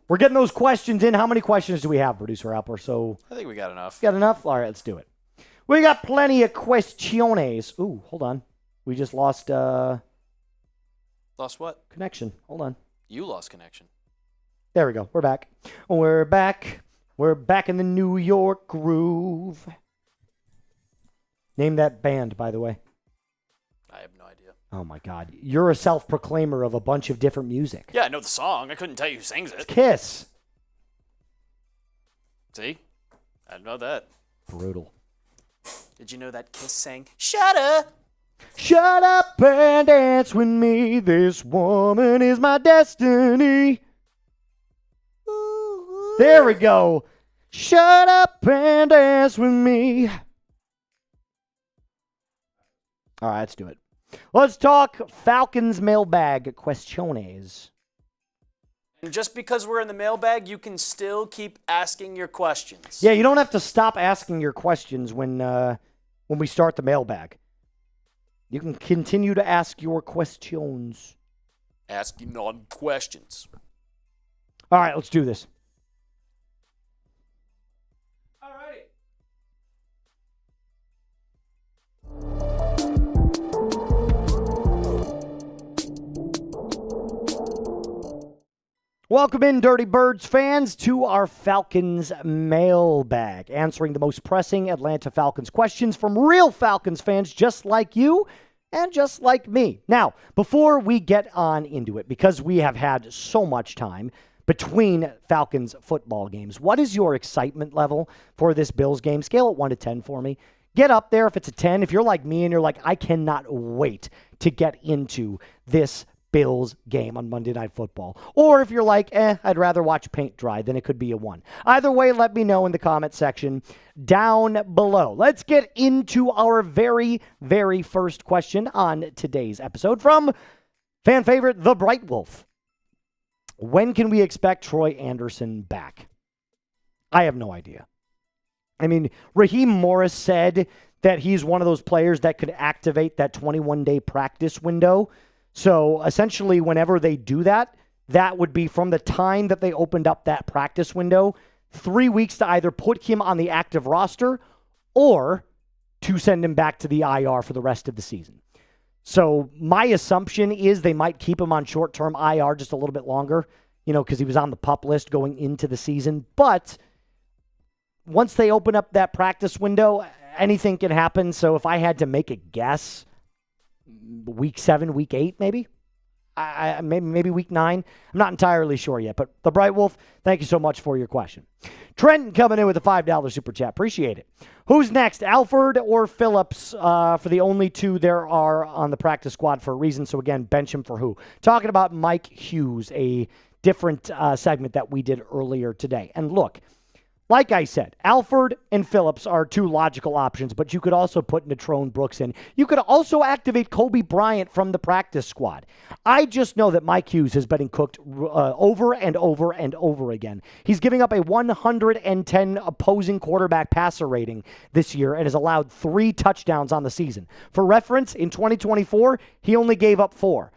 We're getting those questions in. How many questions do we have, Producer Alper? So I think we got enough. got enough? All right, let's do it. We got plenty of questiones. Ooh, hold on. We just lost Lost what? connection. Hold on. You lost connection. There we go. We're back. We're back. We're back in the New York groove. Name that band, by the way. I have no idea. Oh, my God. You're a self-proclaimer of a bunch of different music. Yeah, I know the song. I couldn't tell you who sings it. Kiss. See? I didn't know that. Brutal. Did you know that Kiss sang, "Shut up"? Shut up and dance with me. This woman is my destiny. There we go. Shut up and dance with me. All right, let's do it. Let's talk Falcons mailbag questiones. And just because we're in the mailbag, you can still keep asking your questions. Yeah, you don't have to stop asking your questions when we start the mailbag. You can continue to ask your questions. Asking on questions. All right, let's do this. All right. Welcome in, Dirty Birds fans, to our Falcons mailbag, answering the most pressing Atlanta Falcons questions from real Falcons fans just like you and just like me. Now, before we get on into it, because we have had so much time between Falcons football games, what is your excitement level for this Bills game? Scale it 1 to 10 for me. Get up there if it's a 10. If you're like me and you're like, I cannot wait to get into this Bills game on Monday Night Football. Or if you're like, I'd rather watch paint dry, then it could be a 1. Either way, let me know in the comment section down below. Let's get into our very, very first question on today's episode from fan favorite, The Bright Wolf. When can we expect Troy Anderson back? I have no idea. I mean, Raheem Morris said that he's one of those players that could activate that 21-day practice window. So essentially, whenever they do that, that would be from the time that they opened up that practice window, 3 weeks to either put him on the active roster or to send him back to the IR for the rest of the season. So my assumption is they might keep him on short-term IR just a little bit longer, because he was on the PUP list going into the season. But once they open up that practice window, anything can happen. So if I had to make a guess, week 7, week 8, maybe? Maybe week 9. I'm not entirely sure yet. But The Bright Wolf, thank you so much for your question. Trenton coming in with a $5 super chat. Appreciate it. Who's next, Alford or Phillips? For the only 2 there are on the practice squad for a reason. So again, bench him for who? Talking about Mike Hughes, a different segment that we did earlier today. And look, Like I said, Alford and Phillips are two logical options, but you could also put Natrone Brooks in. You could also activate Kobe Bryant from the practice squad. I just know that Mike Hughes has been cooked over and over and over again. He's giving up a 110 opposing quarterback passer rating this year and has allowed 3 touchdowns on the season. For reference, in 2024, he only gave up 4.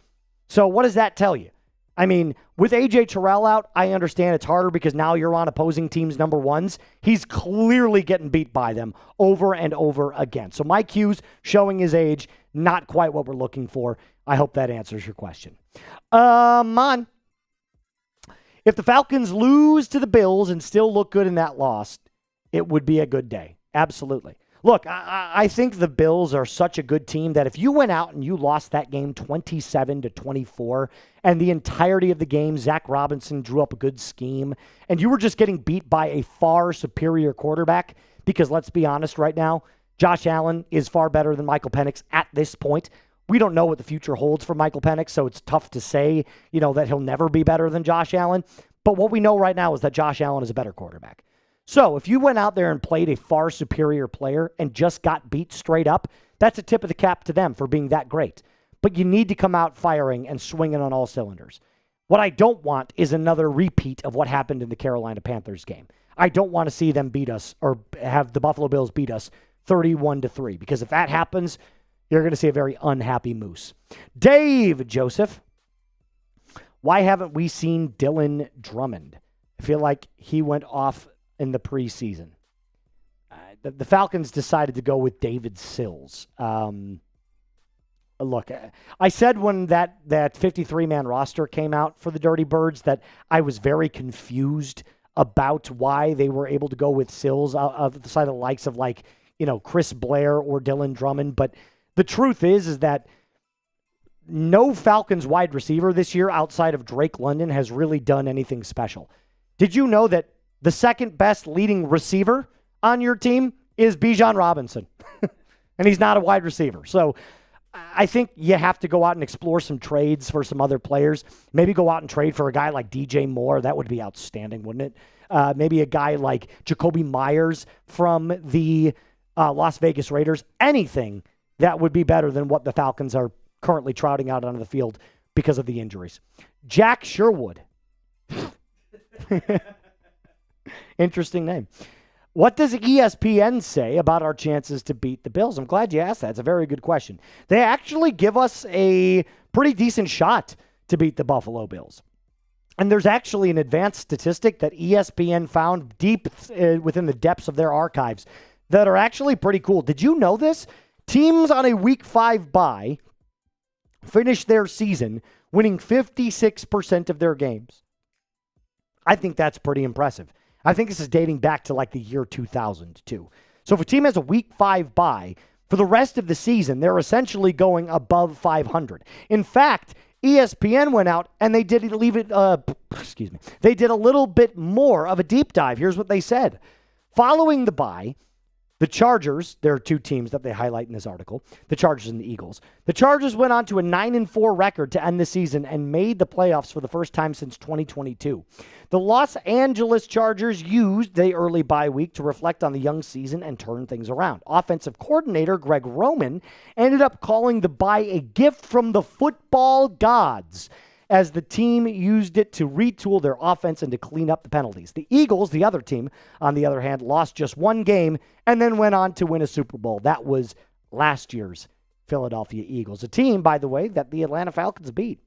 So what does that tell you? I mean, with A.J. Terrell out, I understand it's harder because now you're on opposing teams' number ones. He's clearly getting beat by them over and over again. So Mike Hughes showing his age, not quite what we're looking for. I hope that answers your question. On. If the Falcons lose to the Bills and still look good in that loss, it would be a good day. Absolutely. Look, I think the Bills are such a good team that if you went out and you lost that game 27-24, and the entirety of the game, Zach Robinson drew up a good scheme, and you were just getting beat by a far superior quarterback, because let's be honest right now, Josh Allen is far better than Michael Penix at this point. We don't know what the future holds for Michael Penix, so it's tough to say, that he'll never be better than Josh Allen. But what we know right now is that Josh Allen is a better quarterback. So if you went out there and played a far superior player and just got beat straight up, that's a tip of the cap to them for being that great. But you need to come out firing and swinging on all cylinders. What I don't want is another repeat of what happened in the Carolina Panthers game. I don't want to see them beat us or have the Buffalo Bills beat us 31-3, because if that happens, you're going to see a very unhappy Moose. Dave Joseph, why haven't we seen Dylan Drummond? I feel like he went off in the preseason. The Falcons decided to go with David Sills. Look, I said when that 53-man roster came out for the Dirty Birds that I was very confused about why they were able to go with Sills of the side of the likes of Chris Blair or Dylan Drummond. But the truth is that no Falcons wide receiver this year outside of Drake London has really done anything special. Did you know that the second best leading receiver on your team is Bijan Robinson? And he's not a wide receiver. So I think you have to go out and explore some trades for some other players. Maybe go out and trade for a guy like DJ Moore. That would be outstanding, wouldn't it? Maybe a guy like Jacoby Myers from the Las Vegas Raiders. Anything that would be better than what the Falcons are currently trotting out onto the field because of the injuries. Jack Sherwood. Interesting name. What does ESPN say about our chances to beat the Bills? I'm glad you asked that. It's a very good question. They actually give us a pretty decent shot to beat the Buffalo Bills. And there's actually an advanced statistic that ESPN found deep within the depths of their archives that are actually pretty cool. Did you know this? Teams on a Week 5 bye finish their season winning 56% of their games. I think that's pretty impressive. I think this is dating back to the year 2000 too. So if a team has a Week 5 bye, for the rest of the season, they're essentially going above 500. In fact, ESPN went out and they did They did a little bit more of a deep dive. Here's what they said. Following the bye, the Chargers, there are 2 teams that they highlight in this article, the Chargers and the Eagles. The Chargers went on to a 9-4 record to end the season and made the playoffs for the first time since 2022. The Los Angeles Chargers used the early bye week to reflect on the young season and turn things around. Offensive coordinator Greg Roman ended up calling the bye a gift from the football gods, as the team used it to retool their offense and to clean up the penalties. The Eagles, the other team, on the other hand, lost just 1 game and then went on to win a Super Bowl. That was last year's Philadelphia Eagles, a team, by the way, that the Atlanta Falcons beat.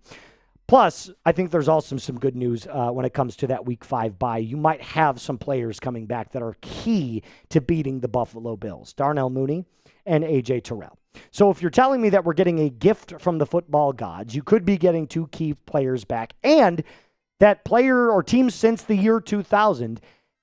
Plus, I think there's also some good news when it comes to that Week 5 bye. You might have some players coming back that are key to beating the Buffalo Bills. Darnell Mooney and A.J. Terrell. So if you're telling me that we're getting a gift from the football gods, you could be getting 2 key players back, and that player or teams since the year 2000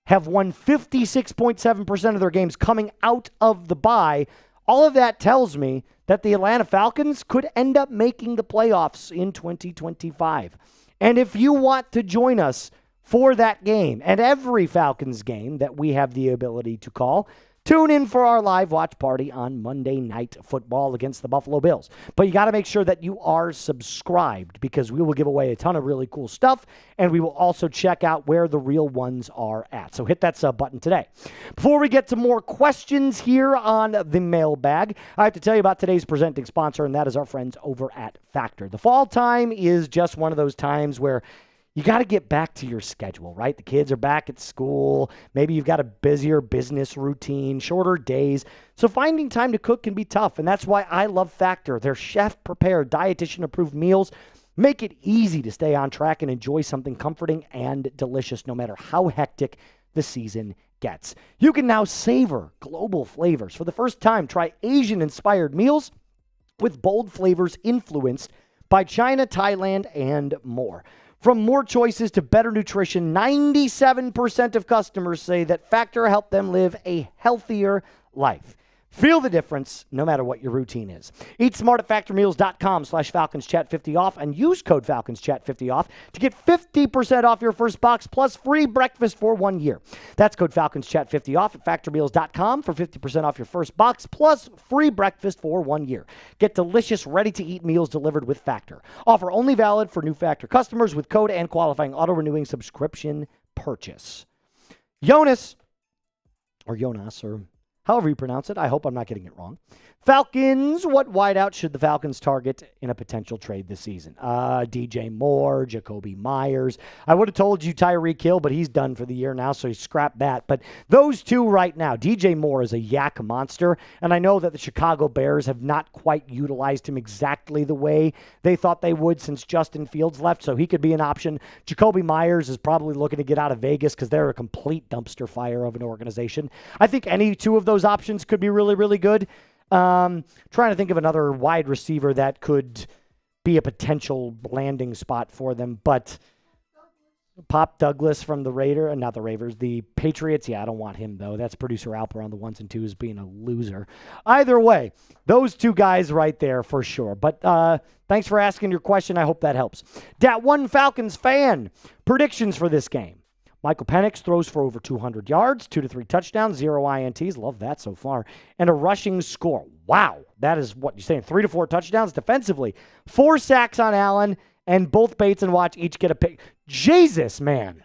have won 56.7% of their games coming out of the bye. All of that tells me that the Atlanta Falcons could end up making the playoffs in 2025. And if you want to join us for that game and every Falcons game that we have the ability to call, tune in for our live watch party on Monday Night Football against the Buffalo Bills. But you got to make sure that you are subscribed because we will give away a ton of really cool stuff, and we will also check out where the real ones are at. So hit that sub button today. Before we get to more questions here on the mailbag, I have to tell you about today's presenting sponsor, and that is our friends over at Factor. The fall time is just one of those times where you got to get back to your schedule, right? The kids are back at school. Maybe you've got a busier business routine, shorter days. So finding time to cook can be tough, and that's why I love Factor. Their chef-prepared, dietitian-approved meals make it easy to stay on track and enjoy something comforting and delicious no matter how hectic the season gets. You can now savor global flavors. For the first time, try Asian-inspired meals with bold flavors influenced by China, Thailand, and more. From more choices to better nutrition, 97% of customers say that Factor helped them live a healthier life. Feel the difference no matter what your routine is. Eat smart at factormeals.com/FalconsChat50 off and use code FalconsChat50 off to get 50% off your first box plus free breakfast for 1 year. That's code FalconsChat50 off at factormeals.com for 50% off your first box plus free breakfast for 1 year. Get delicious, ready-to-eat meals delivered with Factor. Offer only valid for new Factor customers with code and qualifying auto-renewing subscription purchase. Jonas, or however you pronounce it. I hope I'm not getting it wrong. Falcons, what wideout should the Falcons target in a potential trade this season? DJ Moore, Jacoby Myers. I would have told you Tyreek Hill, but he's done for the year now, so you scrap that. But those two right now, DJ Moore is a yak monster, and I know that the Chicago Bears have not quite utilized him exactly the way they thought they would since Justin Fields left, so he could be an option. Jacoby Myers is probably looking to get out of Vegas because they're a complete dumpster fire of an organization. I think any two of those options could be really, really good. Trying to think of another wide receiver that could be a potential landing spot for them, but Pop Douglas from the the Patriots. Yeah, I don't want him though. That's producer Alper on the 1s and 2s being a loser. Either way, those two guys right there for sure. But thanks for asking your question. I hope that helps. Dat One Falcons fan, predictions for this game. Michael Penix throws for over 200 yards, 2 to 3 touchdowns, 0 INTs. Love that so far. And a rushing score. Wow. That is what you're saying. 3 to 4 touchdowns defensively. 4 sacks on Allen, and both Bates and Watts each get a pick. Jesus, man.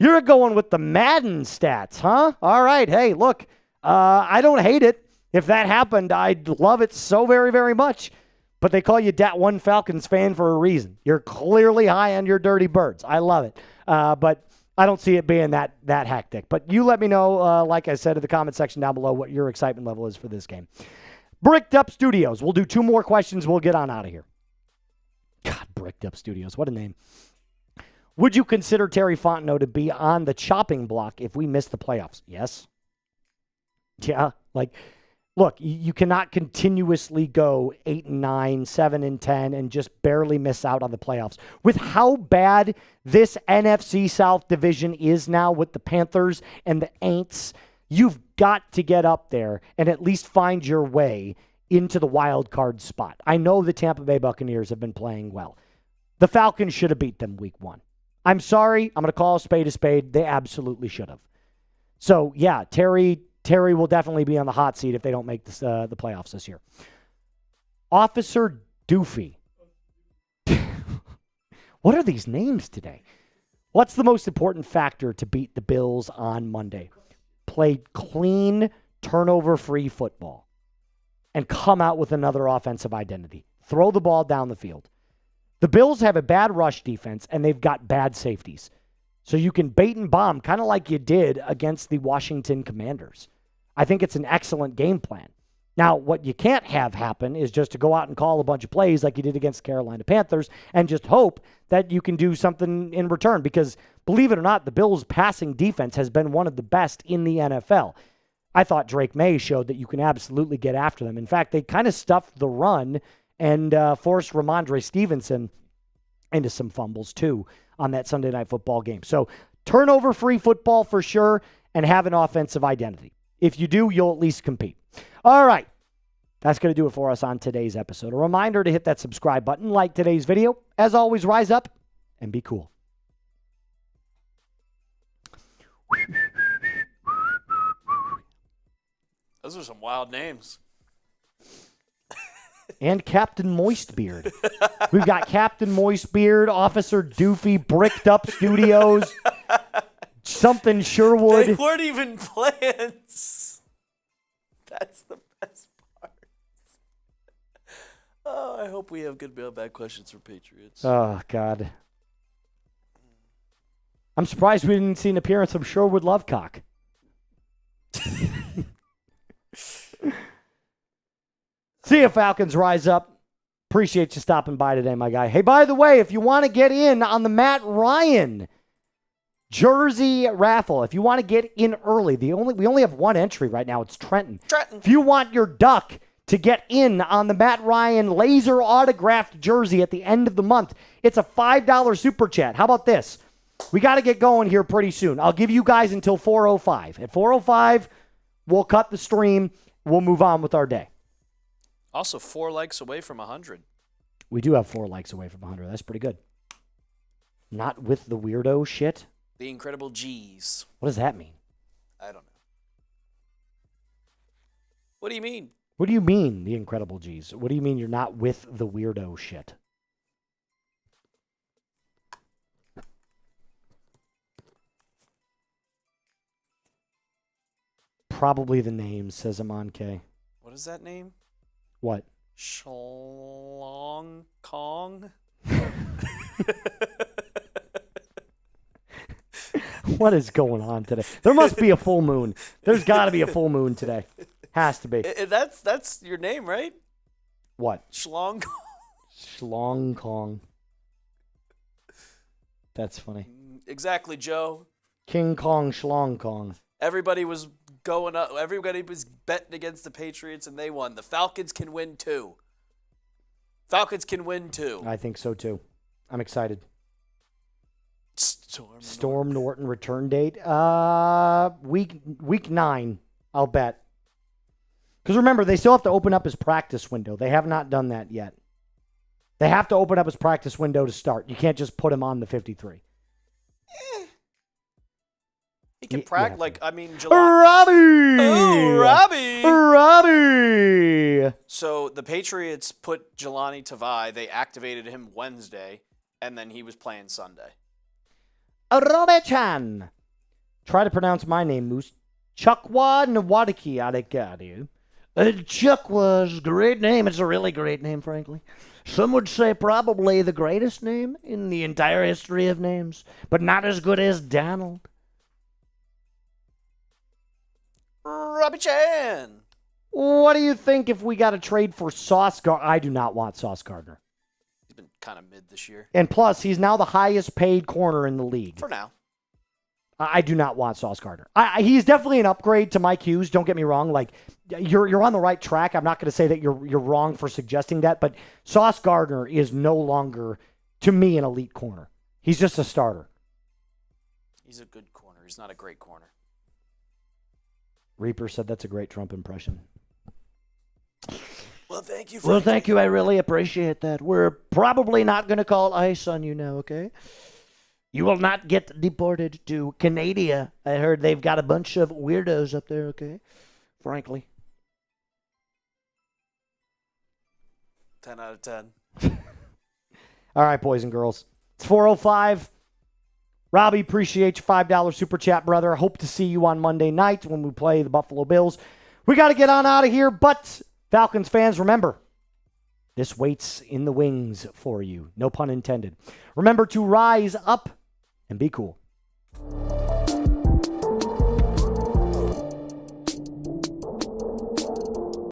You're going with the Madden stats, huh? All right. Hey, look, I don't hate it. If that happened, I'd love it so very, very much. But they call you Dat One Falcons fan for a reason. You're clearly high on your dirty birds. I love it. But I don't see it being that hectic. But you let me know, like I said, in the comment section down below what your excitement level is for this game. Bricked Up Studios. We'll do 2 more questions. We'll get on out of here. God, Bricked Up Studios. What a name. Would you consider Terry Fontenot to be on the chopping block if we miss the playoffs? Yes. Yeah. Look, you cannot continuously go 8-9, 7-10, and just barely miss out on the playoffs. With how bad this NFC South division is now with the Panthers and the Aints, you've got to get up there and at least find your way into the wild card spot. I know the Tampa Bay Buccaneers have been playing well. The Falcons should have beat them week 1. I'm sorry. I'm going to call a spade. They absolutely should have. So, yeah, Terry will definitely be on the hot seat if they don't make the playoffs this year. Officer Doofy. What are these names today? What's the most important factor to beat the Bills on Monday? Play clean, turnover-free football and come out with another offensive identity. Throw the ball down the field. The Bills have a bad rush defense, and they've got bad safeties. So you can bait and bomb, kind of like you did against the Washington Commanders. I think it's an excellent game plan. Now, what you can't have happen is just to go out and call a bunch of plays like you did against the Carolina Panthers and just hope that you can do something in return. Because, believe it or not, the Bills' passing defense has been one of the best in the NFL. I thought Drake May showed that you can absolutely get after them. In fact, they kind of stuffed the run and forced Ramondre Stevenson into some fumbles, too, on that Sunday Night Football game. So, turnover-free football for sure, and have an offensive identity. If you do, you'll at least compete. All right. That's going to do it for us on today's episode. A reminder to hit that subscribe button, like today's video. As always, rise up and be cool. Those are some wild names. And Captain Moistbeard. We've got Captain Moistbeard, Officer Doofy, Bricked Up Studios, something Sherwood. They weren't even plans. That's the best part. Oh, I hope we have good mailbag questions for Patriots. Oh, God. I'm surprised we didn't see an appearance of Sherwood Lovecock. See you, Falcons rise up. Appreciate you stopping by today, my guy. Hey, by the way, if you want to get in on the Matt Ryan jersey raffle, if you want to get in early, we only have one entry right now. It's Trenton. If you want your duck to get in on the Matt Ryan laser autographed jersey at the end of the month, it's a $5 super chat. How about this? We got to get going here pretty soon. I'll give you guys until 4:05. At 4:05, we'll cut the stream. We'll move on with our day. Also, 4 likes away from 100. We do have 4 likes away from 100. That's pretty good. Not with the weirdo shit. The Incredible G's. What does that mean? I don't know. What do you mean? What do you mean, the Incredible G's? What do you mean you're not with the weirdo shit? Probably the name, says Amon K. What is that name? What? Shlong Kong? What is going on today? There must be a full moon. There's got to be a full moon today. Has to be. That's your name, right? What? Shlong Kong. Shlong Kong. That's funny. Exactly, Joe. King Kong, Shlong Kong. Everybody was going up. Everybody was betting against the Patriots, and they won. The Falcons can win too. Falcons can win too. I think so too. I'm excited. Storm Norton return date. Week 9. I'll bet. Because remember, they still have to open up his practice window. They have not done that yet. They have to open up his practice window to start. You can't just put him on the 53. He can practice, July. Robbie! Oh, Robbie! Robbie! So the Patriots put Jelani Tavai. They activated him Wednesday, and then he was playing Sunday. Robbie-chan. Try to pronounce my name, Moose. Chukwa Nwadiki Adekadu. Chukwa's a great name. It's a really great name, frankly. Some would say probably the greatest name in the entire history of names, but not as good as Donald. Robbie Chan. What do you think if we got a trade for Sauce Gardner? I do not want Sauce Gardner. He's been kind of mid this year. And plus, he's now the highest paid corner in the league. For now. I do not want Sauce Gardner. He's definitely an upgrade to Mike Hughes. Don't get me wrong. Like, you're on the right track. I'm not going to say that you're wrong for suggesting that, but Sauce Gardner is no longer, to me, an elite corner. He's just a starter. He's a good corner. He's not a great corner. Reaper said that's a great Trump impression. Well, thank you. Well, thank you. I really appreciate that. We're probably not going to call ICE on you now, okay? You will not get deported to Canada. I heard they've got a bunch of weirdos up there, okay? Frankly. 10 out of 10. All right, boys and girls. It's 4:05. Robbie, appreciate your $5 super chat, brother. Hope to see you on Monday night when we play the Buffalo Bills. We got to get on out of here, but Falcons fans, remember, this waits in the wings for you. No pun intended. Remember to rise up and be cool.